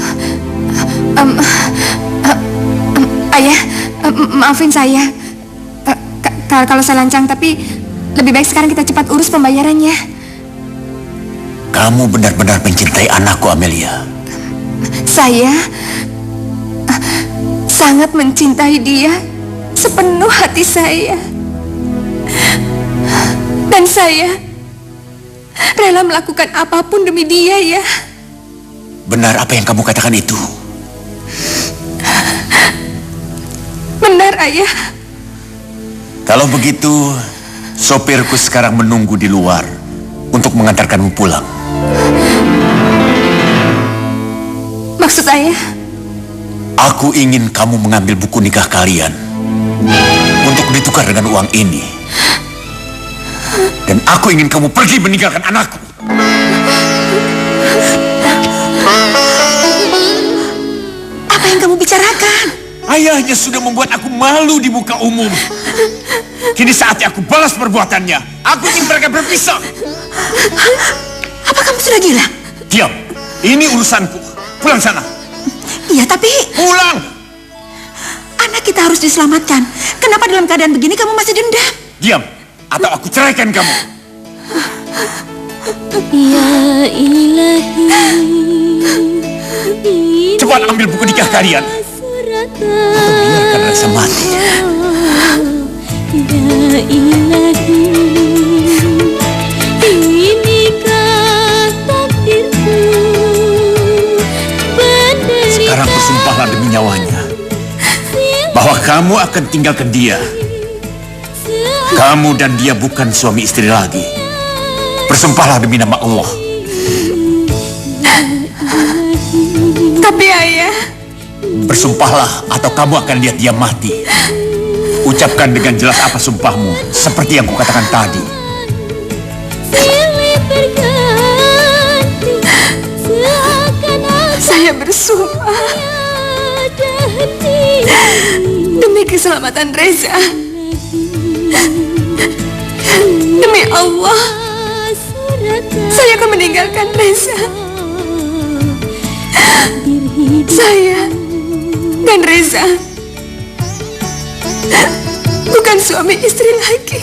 Ayah, maafin saya. Kalau saya lancang, tapi lebih baik sekarang kita cepat urus pembayarannya. Kamu benar-benar mencintai anakku, Amelia. Saya sangat mencintai dia sepenuh hati saya. Dan saya rela melakukan apapun demi dia, ya. Benar apa yang kamu katakan itu? Benar, Ayah. Kalau begitu, sopirku sekarang menunggu di luar untuk mengantarkanmu pulang. Maksud Ayah? Aku ingin kamu mengambil buku nikah kalian untuk ditukar dengan uang ini. Dan aku ingin kamu pergi meninggalkan anakku. Apa yang kamu bicarakan? Ayahnya sudah membuat aku malu di muka umum. Kini saatnya aku balas perbuatannya. Aku ingin mereka berpisah. Apa kamu sudah gila? Diam, ini urusanku. Pulang sana. Iya, tapi... Pulang! Anak kita harus diselamatkan. Kenapa dalam keadaan begini kamu masih dendam? Diam, atau aku ceraikan kamu. Ya ilahi. Cepat ambil buku nikah kalian. Atau biarkan Reza mati. Ya ilahi. Inikah takdirku. Sekarang bersumpahlah demi nyawanya bahwa kamu akan tinggalkan dia. Kamu dan dia bukan suami istri lagi. Bersumpahlah demi nama Allah. Tapi Ayah... Bersumpahlah atau kamu akan lihat dia mati. Ucapkan dengan jelas apa sumpahmu, seperti yang kukatakan tadi. Saya bersumpah demi keselamatan Reza, demi Allah, saya akan meninggalkan Reza. Saya dan Reza bukan suami istri lagi.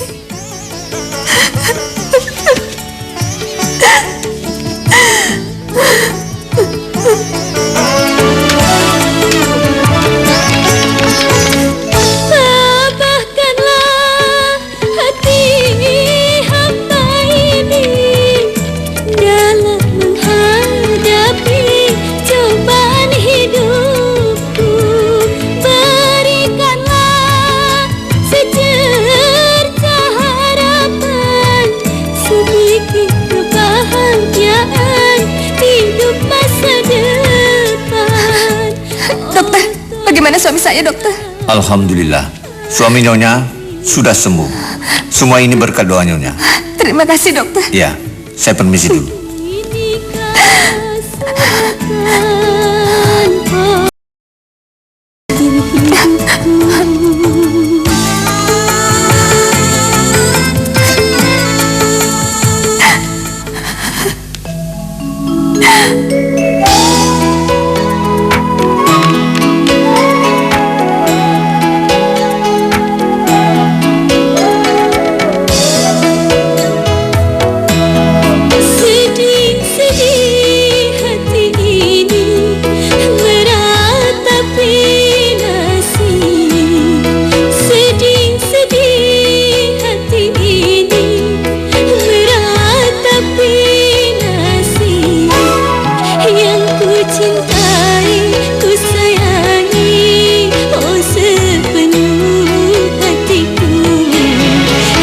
suami saya, dokter? Alhamdulillah, suami Nyonya sudah sembuh. Semua ini berkat doa Nyonya. Terima kasih, dokter. Ya, saya permisi dulu. Sedih-sedih hati ini meratapi nasib. Sedih-sedih hati ini meratapi nasib. Yang ku cintai, ku sayangi, oh sepenuh hatiku.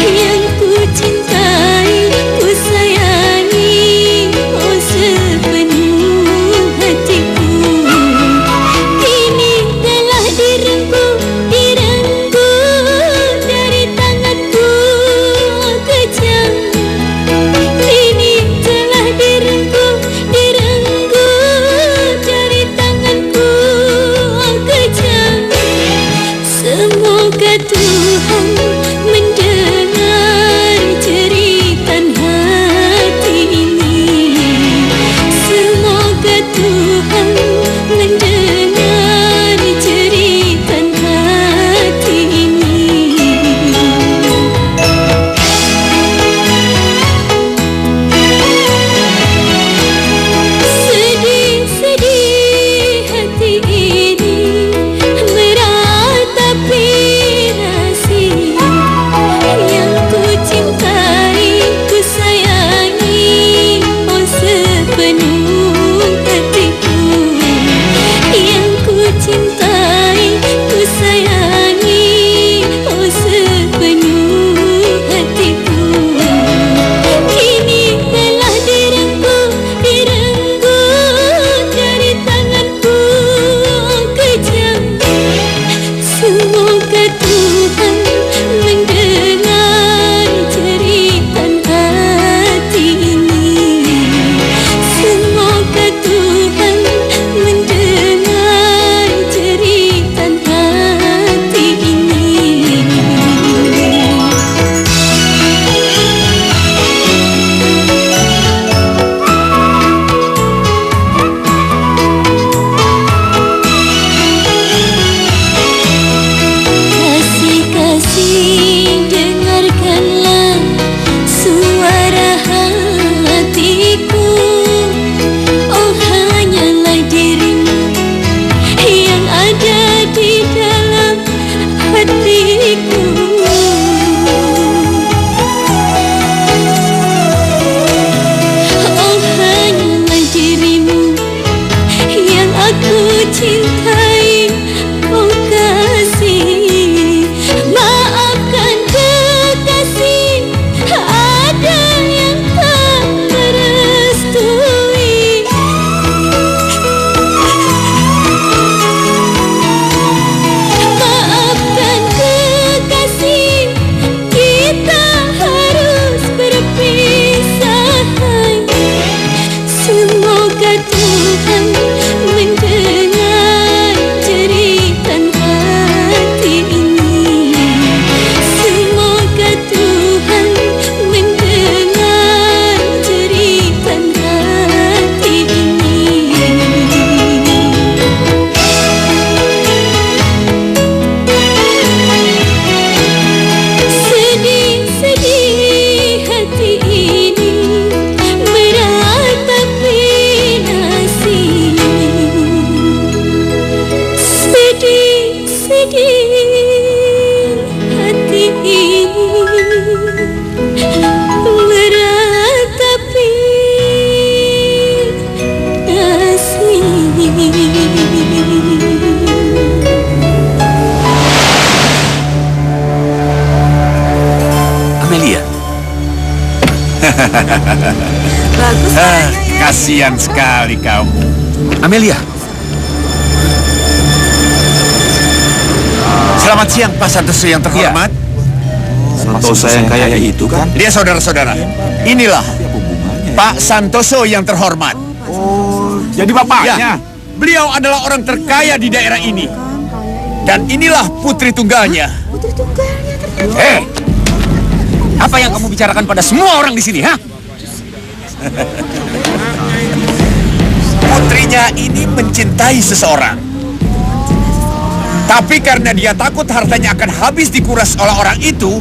Yang ku cintai, ku sayangi, oh sepenuh hatiku. Kini telah direnggut dari tanganku kejam. Kini telah direnggut dari tanganku kejam. Semoga Tuhan mendengar jeritan hati ini. Semoga Tuhan mendengar jeritan hati ini. Sedih-sedih hati ini meratapi nasib. Yang ku cintai, ku sayangi, oh sepenuh hatiku. Yang ku cintai, ku sayangi, oh sepenuh hatiku. Kini telah direnggut dari tanganku kejam. Semoga Tuhan mendengar jeritan hati ini. Semoga Tuhan mendengar jeritan hati ini. Kasih-kasih, dengarkanlah suara hatiku. Oh, hanyalah dirimu yang ada di dalam hatiku. Oh, hanyalah dirimu yang aku cintai. Oh kasih, maafkan kekasih, ada yang tak merestui. Maafkan kekasih, kita harus berpisahan. Semoga Tuhan mendengar jeritan hati ini. Semoga Tuhan mendengar jeritan hati ini. Sedih-sedih hati ini meratapi nasib. Sedih-sedih hati ini meratapi nasib. Amelia. Bagus suaranya ya. Kasihan sekali kamu. Amelia. Selamat siang, Pak Santoso yang terhormat. Santoso yang kayak itu kan? Dia saudara-saudara. Inilah Pak Santoso yang terhormat. Oh, jadi bapaknya. Ya, beliau adalah orang terkaya di daerah ini. Dan inilah putri tunggalnya. Putri tunggalnya ternyata. Hei, apa yang kamu bicarakan pada semua orang di sini, ha? Putrinya ini mencintai seseorang. Tapi karena dia takut hartanya akan habis dikuras oleh orang itu,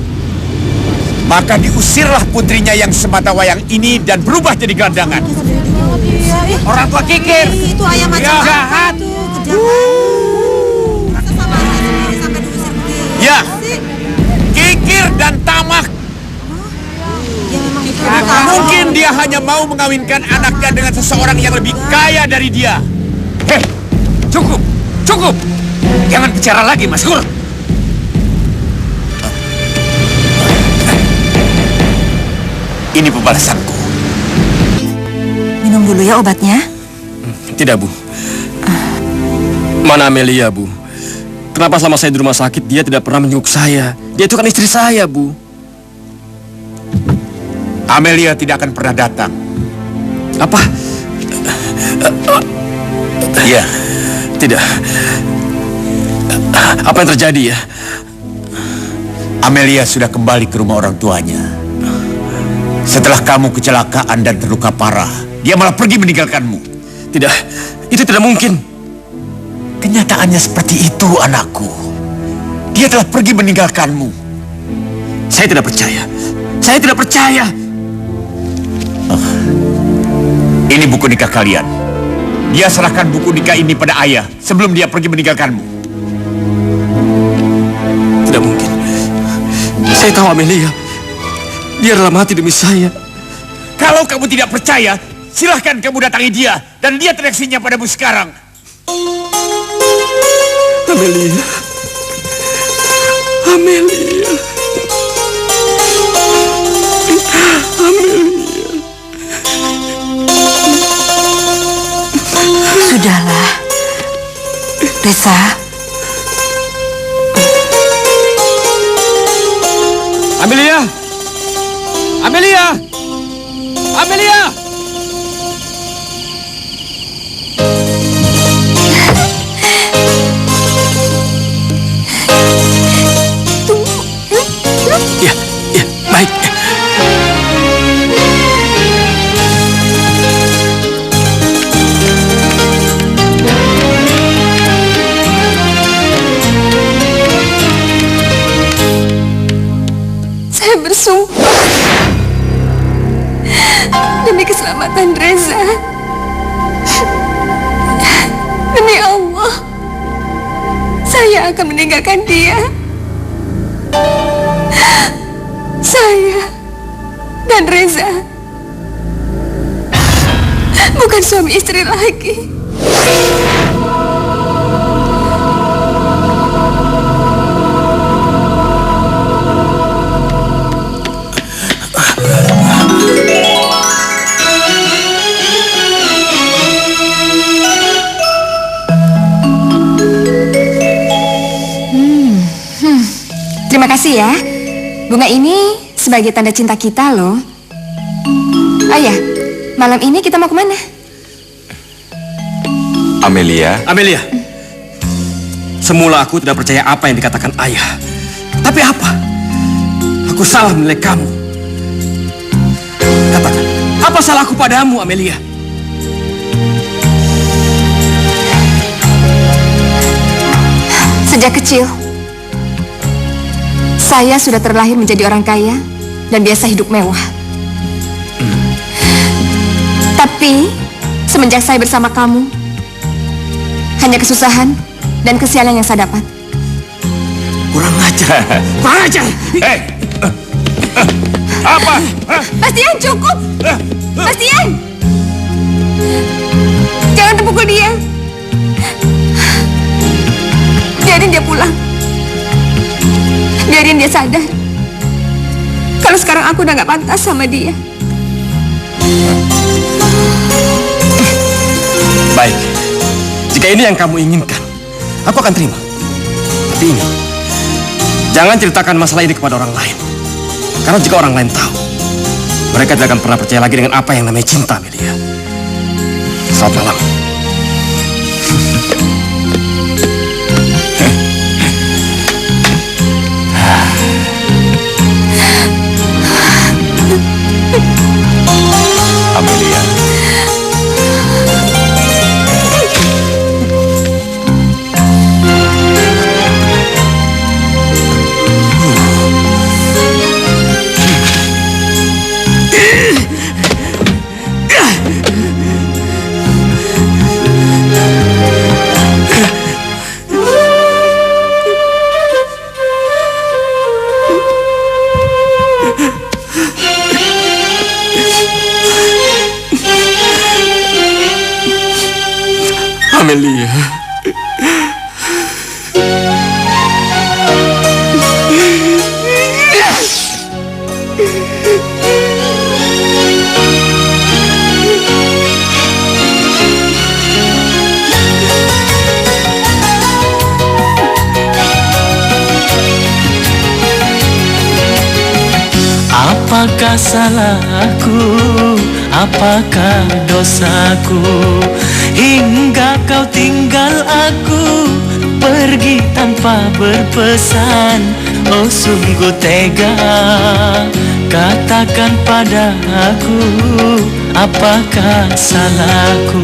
maka diusirlah putrinya yang semata wayang ini dan berubah jadi gelandangan. Orang tua kikir. Itu ayam macam Ya. jahat. Ya, kikir dan tamak. Mungkin dia hanya mau mengawinkan anaknya dengan seseorang yang lebih kaya dari dia. Hei, cukup, cukup. Jangan bicara lagi, Mas Gur. Ini pembalasanku. Minum dulu ya obatnya. Tidak, Bu. Mana Amelia, Bu? Kenapa selama saya di rumah sakit dia tidak pernah menjenguk saya? Dia itu kan istri saya, Bu. Amelia tidak akan pernah datang. Apa? Iya. Tidak. Apa yang terjadi ya? Amelia sudah kembali ke rumah orang tuanya. Setelah kamu kecelakaan dan terluka parah, dia malah pergi meninggalkanmu. Tidak, itu tidak mungkin. Kenyataannya seperti itu, anakku. Dia telah pergi meninggalkanmu. Saya tidak percaya. Saya tidak percaya. Ini buku nikah kalian. Dia serahkan buku nikah ini pada ayah sebelum dia pergi meninggalkanmu. Tidak mungkin. Saya tahu Amelia. Dia adalah mati demi saya. Kalau kamu tidak percaya, silahkan kamu datangi dia dan lihat reaksinya padamu sekarang. Amelia. Amelia. Amelia. Sudahlah. Reza. Amelia. Amelia. Amelia. Ya, ya, baik. Saya bersumpah demi keselamatan Reza, demi Allah, saya akan meninggalkan dia. Saya dan Reza bukan suami istri lagi. Terima kasih ya. Bunga ini sebagai tanda cinta kita loh. Oh ya, malam ini kita mau kemana? Amelia. Amelia. Semula aku tidak percaya apa yang dikatakan ayah. Tapi apa? Aku salah menilai kamu. Katakan, apa salahku padamu, Amelia? Sejak kecil, saya sudah terlahir menjadi orang kaya dan biasa hidup mewah. Tapi, semenjak saya bersama kamu, hanya kesusahan dan kesialan yang saya dapat. Kurang ajar. Kurang ajar. Hei! Apa? Bastian, cukup! Bastian! Jangan terpukul dia. Biarin dia pulang. Biarin dia sadar kalau sekarang aku udah gak pantas sama dia. Baik. Jika ini yang kamu inginkan, aku akan terima. Tapi Jangan ceritakan masalah ini kepada orang lain. Karena jika orang lain tahu, mereka tidak akan pernah percaya lagi dengan apa yang namanya cinta, Amelia. Selamat malam. Amelia. Amelia. Apakah salahku, apakah dosaku, hingga kau tinggal aku pergi tanpa berpesan. Oh sungguh tega, katakan padaku, apakah salahku?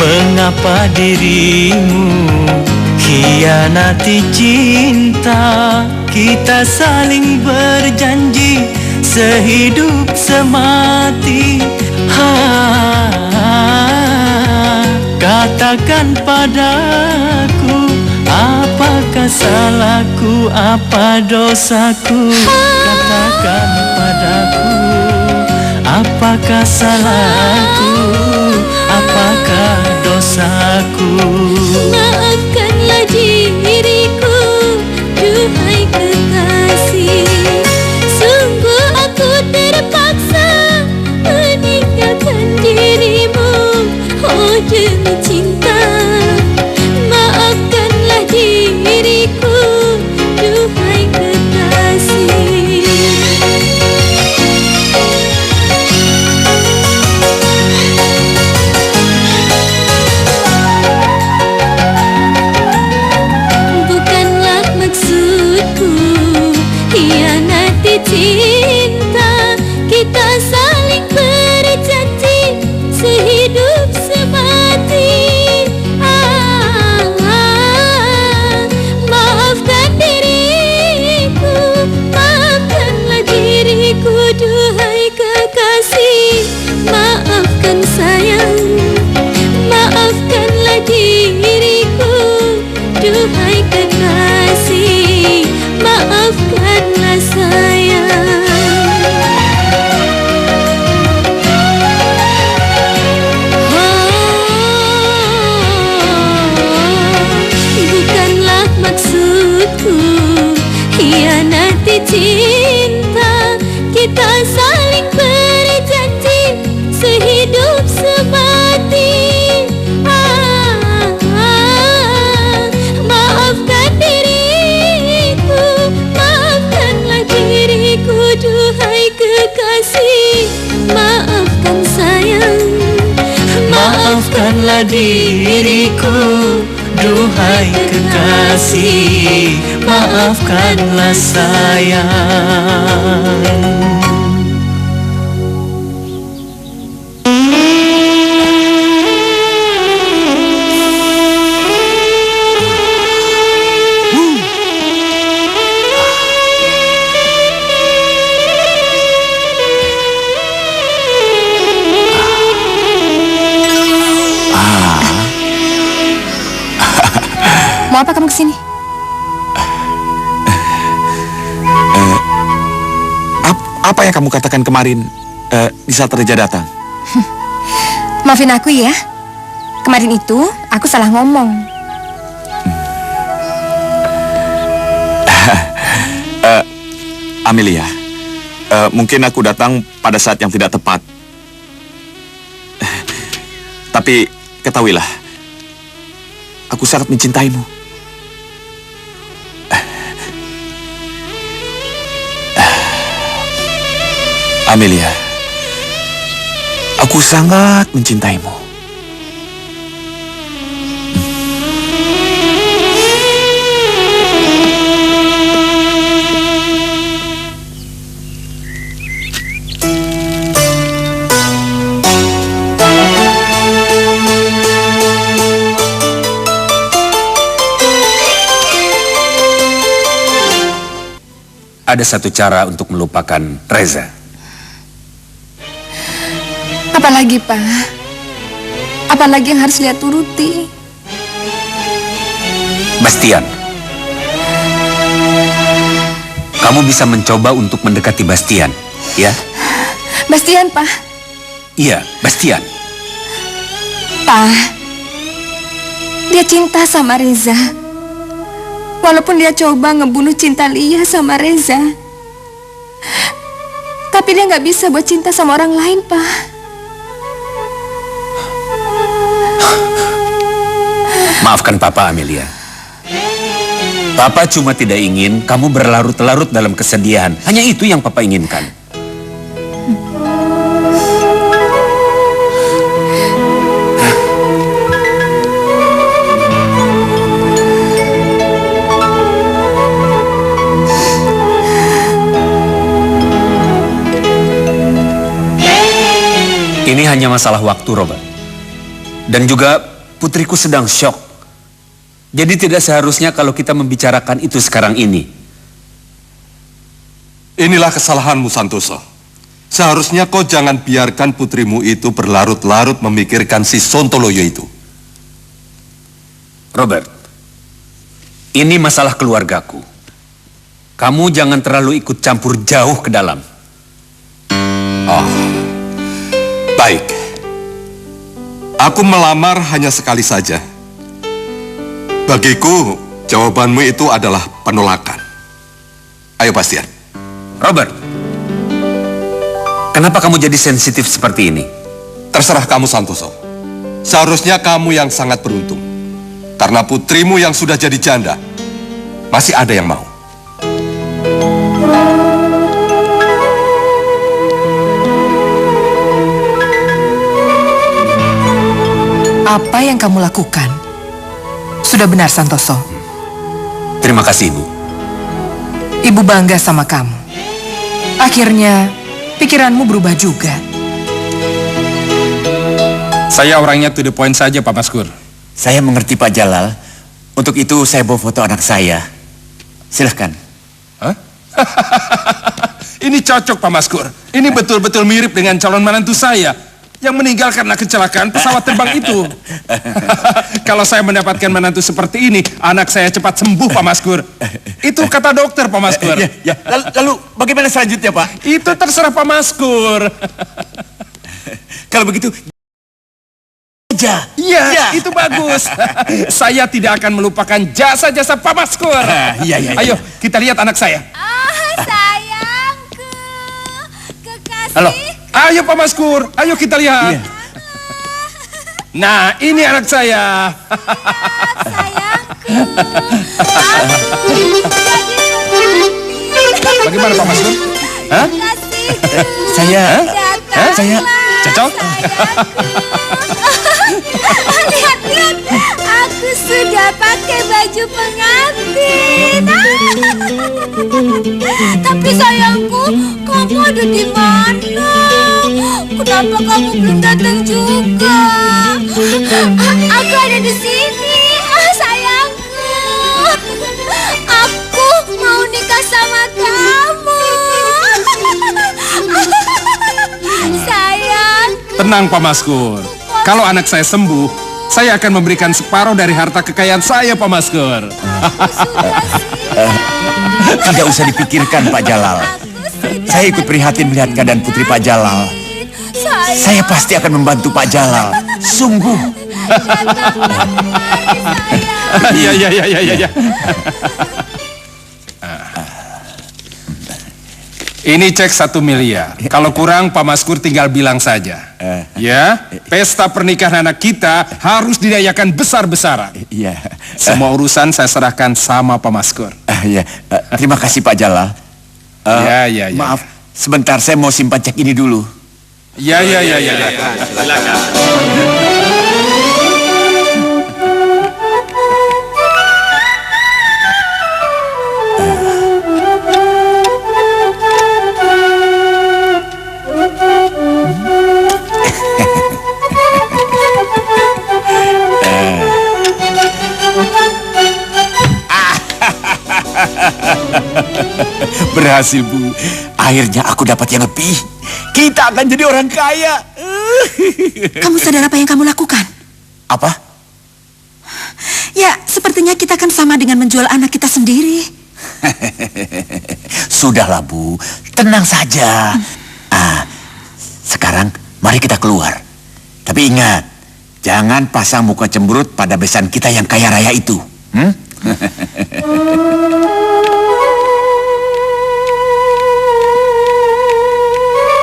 Mengapa dirimu khianati cinta? Kita saling berjanji sehidup semati. Katakan padaku, apakah salahku, apa dosaku? Katakan padaku, apakah salahku, apakah dosaku? Maafkanlah diriku, duhai kekasih. Sungguh aku terpaksa meninggalkan dirimu, oh demi cinta. Maafkanlah diriku, duhai kekasih. Bukanlah maksudku khianati cinta. Kita saling berjanji sehidup semati. Maafkan diriku, maafkanlah diriku, duhai kekasih. Maafkan sayang, maafkanlah diriku, duhai kekasih. Maafkanlah sayang. Bukanlah maksudku khianati cinta. Kita saling berjanji sehidup semati. Maafkan diriku, maafkanlah diriku, duhai kekasih. Maafkan sayang, Maafkanlah diriku, duhai kekasih. Maafkanlah sayang. Mau apa kamu kesini? Apa yang kamu katakan kemarin di saat Reza datang? Maafin aku ya. Kemarin itu aku salah ngomong. Amelia, Mungkin aku datang pada saat yang tidak tepat. Tapi ketahuilah, aku sangat mencintaimu. Amelia, aku sangat mencintaimu. Ada satu cara untuk melupakan Reza. Apalagi, Pak? Apalagi yang harus lihat turuti? Bastian. Kamu bisa mencoba untuk mendekati Bastian, ya? Bastian, Pak. Iya, Bastian. Pak, dia cinta sama Reza. Walaupun dia coba ngebunuh cinta Lia sama Reza, tapi dia nggak bisa buat cinta sama orang lain, Pak. Maafkan Papa, Amelia. Papa cuma tidak ingin kamu berlarut-larut dalam kesedihan. Hanya itu yang Papa inginkan. Ini hanya masalah waktu, Robert. Dan juga putriku sedang syok. Jadi tidak seharusnya kalau kita membicarakan itu sekarang ini. Inilah kesalahanmu, Santoso. Seharusnya kau jangan biarkan putrimu itu berlarut-larut memikirkan si Sontoloyo itu. Robert, ini masalah keluargaku. Kamu jangan terlalu ikut campur jauh ke dalam. Baik. Aku melamar hanya sekali saja. Bagiku, jawabanmu itu adalah penolakan. Ayo, Bastian. Robert, kenapa kamu jadi sensitif seperti ini? Terserah kamu, Santoso. Seharusnya kamu yang sangat beruntung. Karena putrimu yang sudah jadi janda, masih ada yang mau. Apa yang kamu lakukan sudah benar, Santoso. Terima kasih, Ibu. Ibu bangga sama kamu. Akhirnya, pikiranmu berubah juga. Saya orangnya to the point saja, Pak Maskur. Saya mengerti, Pak Jalal. Untuk itu saya bawa foto anak saya. Silahkan. Hah? Ini cocok, Pak Maskur. Ini betul-betul mirip dengan calon menantu saya yang meninggal karena kecelakaan pesawat terbang itu. Kalau saya mendapatkan menantu seperti ini, anak saya cepat sembuh, Pak Maskur. Itu kata dokter, Pak Maskur. Ya. Lalu bagaimana selanjutnya, Pak? Itu terserah Pak Maskur. Kalau begitu, Iya, itu bagus. Saya tidak akan melupakan jasa-jasa Pak Maskur. Iya. Ayo, kita lihat anak saya. Sayangku, kekasih. Halo. Ayo Pak Maskur, ayo kita lihat. Iya. Nah, ini anak saya. Bagaimana Pak Maskur? Hah? Saya cocok? Lihat, aku sudah pakai baju pengantin. Tapi sayangku, kamu ada di mana? Kenapa kamu belum datang juga? Aku ada di sini, sayangku. Aku mau nikah sama kamu. Sayangku. Tenang Pak Maskur. Kalau anak saya sembuh, saya akan memberikan separuh dari harta kekayaan saya, Pak Maskur. tidak usah dipikirkan, Pak Jalal. Saya ikut prihatin melihat keadaan putri Pak Jalal. Saya pasti akan membantu Pak Jalal. Sungguh. Iya. Ini cek 1 miliar. Kalau kurang, Pak Maskur tinggal bilang saja. Ya, pesta pernikahan anak kita harus dirayakan besar-besaran. Iya. Semua urusan saya serahkan sama Pak Maskur. Iya. Terima kasih Pak Jalal. Ya. Maaf, sebentar saya mau simpan cek ini dulu. Ya. Silakan. Berhasil, Bu. Akhirnya aku dapat yang lebih. Kita akan jadi orang kaya. Kamu sadar apa yang kamu lakukan? Apa? Ya, sepertinya kita kan sama dengan menjual anak kita sendiri. Sudahlah, Bu. Tenang saja. Sekarang mari kita keluar. Tapi ingat, jangan pasang muka cemberut pada besan kita yang kaya raya itu.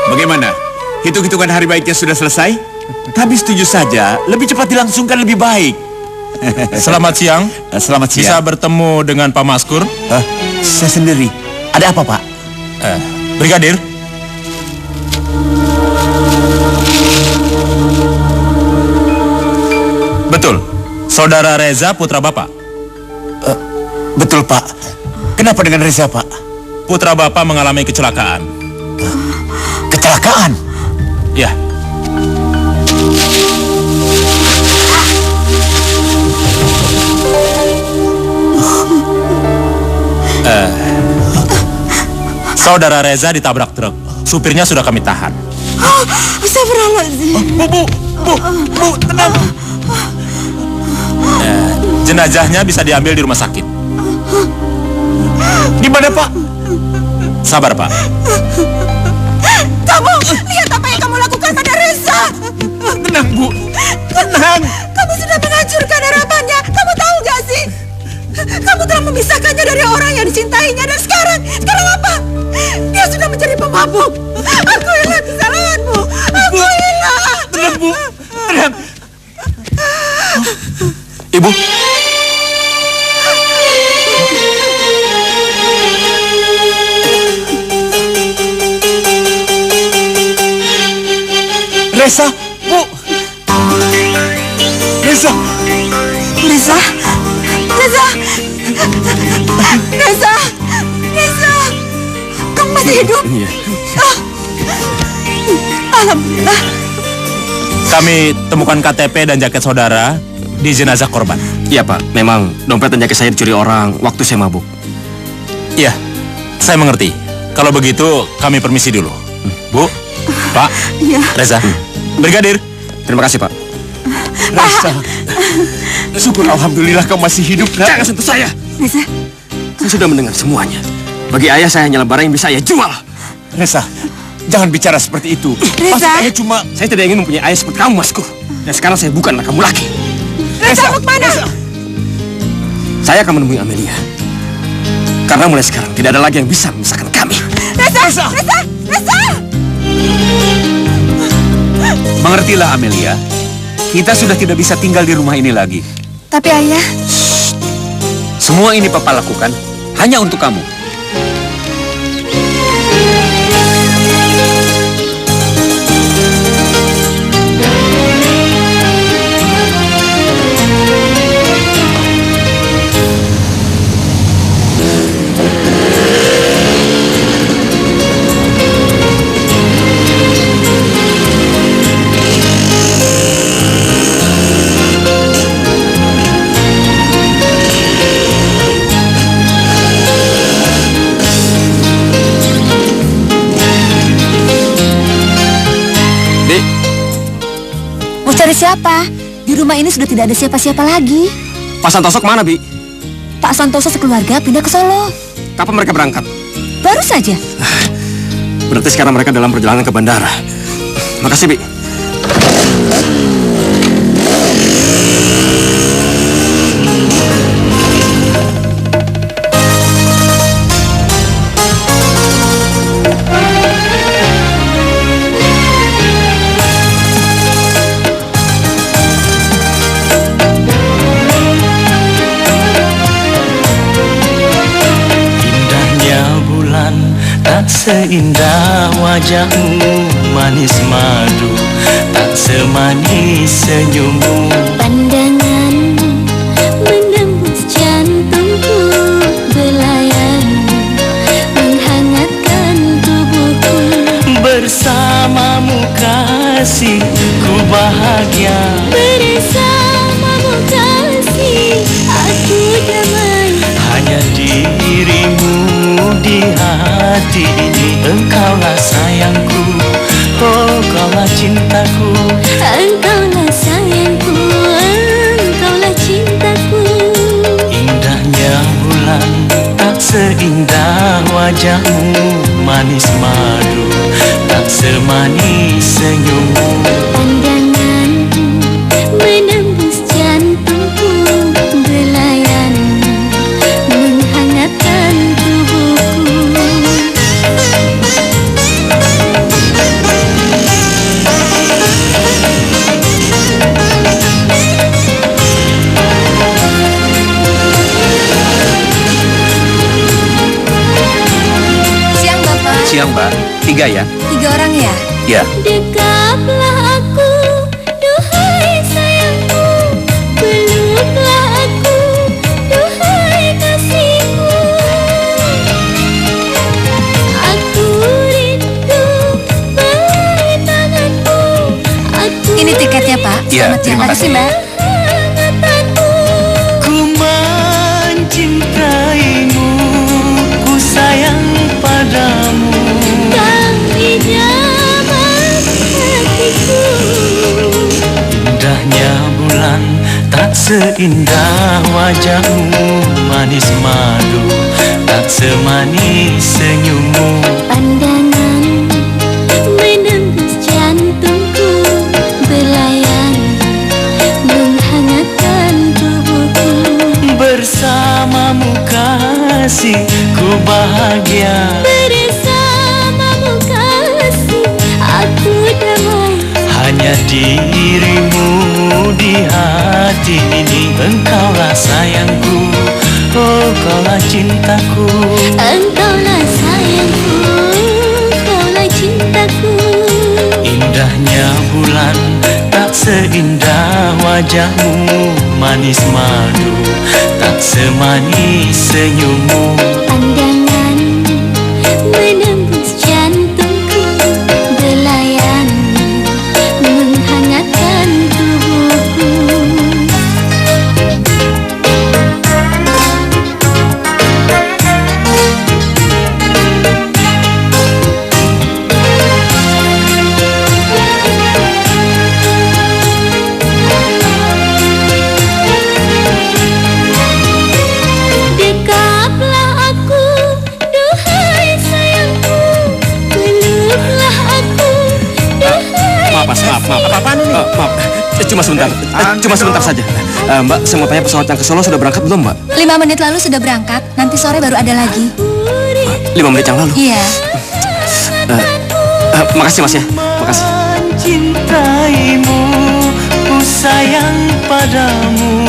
Bagaimana? Hitung-hitungan hari baiknya sudah selesai? Kami setuju saja, lebih cepat dilangsungkan lebih baik. Selamat siang. Selamat siang. Bisa bertemu dengan Pak Maskur? Saya sendiri. Ada apa, Pak? Brigadir. Betul. Saudara Reza putra Bapak? Betul, Pak. Kenapa dengan Reza, Pak? Putra Bapak mengalami kecelakaan. Kecelakaan? Ya. Saudara Reza ditabrak truk. Supirnya sudah kami tahan. Astagfirullahaladzim. Bu, tenang. Jenazahnya bisa diambil di rumah sakit. Di mana, Pak? Sabar, Pak. Kamu, lihat apa yang kamu lakukan pada Reza. Tenang, Bu. Tenang. Kamu sudah menghancurkan harapannya. Kamu tahu gak sih? Kamu telah memisahkannya dari orang yang dicintainya. Dan sekarang apa? Dia sudah menjadi pemabuk. Aku hilang kesalahanmu. Aku hilang. Tenang, Bu. Tenang. Ibu. Reza, Bu. Reza. Reza. Reza. Reza. Reza. Kamu masih hidup? Iya. Alhamdulillah. Kami temukan KTP dan jaket saudara di jenazah korban. Iya, Pak. Memang dompet dan jaket saya dicuri orang waktu saya mabuk. Iya, saya mengerti. Kalau begitu, kami permisi dulu. Bu, Pak, Iya. Reza, Brigadir. Terima kasih, Pak. Reza. Syukur alhamdulillah kamu masih hidup, Nak. Jangan sentuh saya. Reza. Saya sudah mendengar semuanya. Bagi ayah saya hanya barang yang bisa ayah jual. Reza, jangan bicara seperti itu. Reza. Maksud saya cuma... Saya tidak ingin mempunyai ayah seperti kamu, Masku. Dan sekarang saya bukan anak kamu lagi. Reza, mau kemana? Saya akan menemui Amelia. Karena mulai sekarang tidak ada lagi yang bisa memisahkan kami. Reza. Reza. Reza. Mengertilah Amelia, kita sudah tidak bisa tinggal di rumah ini lagi. Tapi ayah, Semua ini Papa lakukan hanya untuk kamu. cari siapa? Di rumah ini sudah tidak ada siapa-siapa lagi. Pak Santoso kemana, Bi? Pak Santoso sekeluarga pindah ke Solo. Kapan mereka berangkat? Baru saja. Berarti sekarang mereka dalam perjalanan ke bandara. Makasih, Bi. tak seindah wajahmu manis madu, tak semanis senyummu. Pandanganmu menembus jantungku, belayanmu menghangatkan tubuhku. Bersamamu kasih ku bahagia, Bersamamu kasih aku damai. hanya dirimu di hati ini. Engkaulah sayangku, oh kaulah cintaku. Engkaulah sayangku, engkaulah cintaku. Indahnya bulan tak seindah wajahmu manis madu, tak semanis senyummu. Pandanganmu menembus jantungku, belayanmu menghangatkan tubuhku. Siang, Bapak. Siang, Mbak. 3 ya? 3 orang ya? Ya. Dekaplah aku, duhai sayangku. Peluklah aku, duhai kasihku. Aku rindu pelai tanganmu. Ini tiketnya, Pak. Iya, Selamat siang. terima Makasih, kasih. Mbak. Ku mencintaimu, ku sayang padamu. Kau idaman hatiku. Indahnya bulan tak seindah wajahmu manis madu, tak semanis senyummu. Pandanganmu menembus jantungku, belayanmu menghangatkan tubuhku. Bersamamu kasih ku bahagia, Bersamamu kasih aku damai. hanya dirimu di hati ini. Engkaulah sayangku, oh kaulah cintaku. Engkaulah sayangku, engkaulah cintaku. Indahnya bulan tak seindah wajahmu manis madu, tak semanis senyummu. Pandanganmu menembus jantungku, belayanmu menghangatkan tubuhku. Dekaplah aku, duhai sayangku. Peluklah aku, duhai Maaf, Mas, maaf. Apaan ini? Maaf, cuma sebentar. Cuma sebentar saja. Mbak, saya mau tanya pesawat yang ke Solo sudah berangkat belum, Mbak? 5 menit lalu sudah berangkat. Nanti sore baru ada lagi. 5 menit yang lalu. Iya. Makasih, Mas ya. Makasih. Mencintaimu, ku sayang padamu.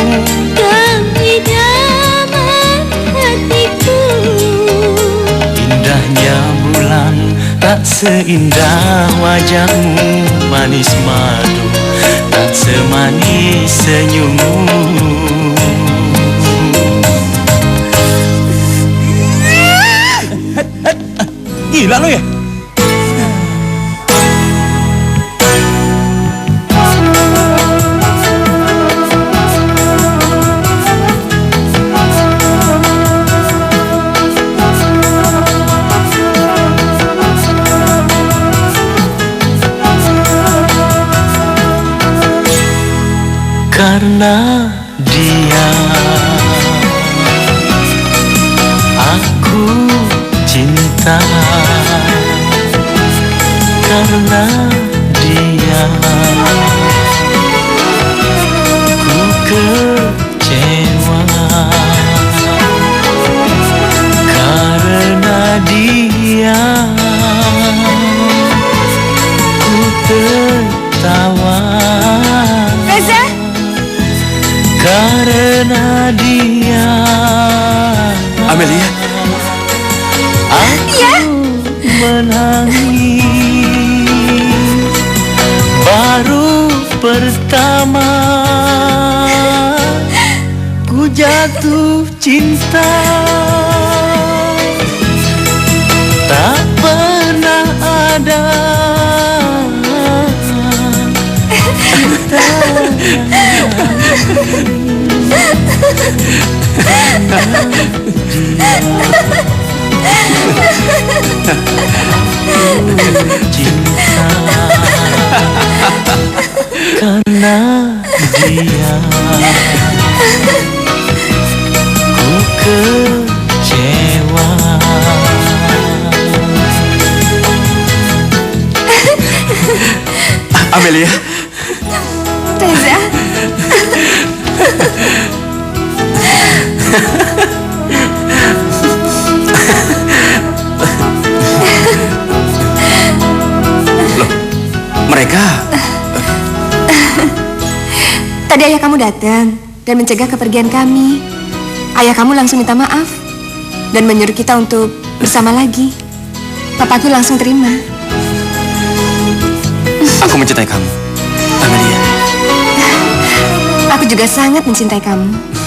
Kau idaman hatiku. Indahnya bulan tak seindah wajahmu manis madu, tak semanis senyummu. Gila lu ya? Karena dia aku cinta, karena dia ku kecewa, karena dia ku tertawa. Reza? Karena dia Amelia. aku menangis. Baru pertama ku jatuh cinta, tak pernah ada cinta karena dia ku kecewa. Amelia. Reza. Loh, mereka... Tadi ayah kamu datang dan mencegah kepergian kami. Ayah kamu langsung minta maaf dan menyuruh kita untuk bersama lagi. Papaku langsung terima. Aku mencintai kamu, Amelia. Aku juga sangat mencintai kamu.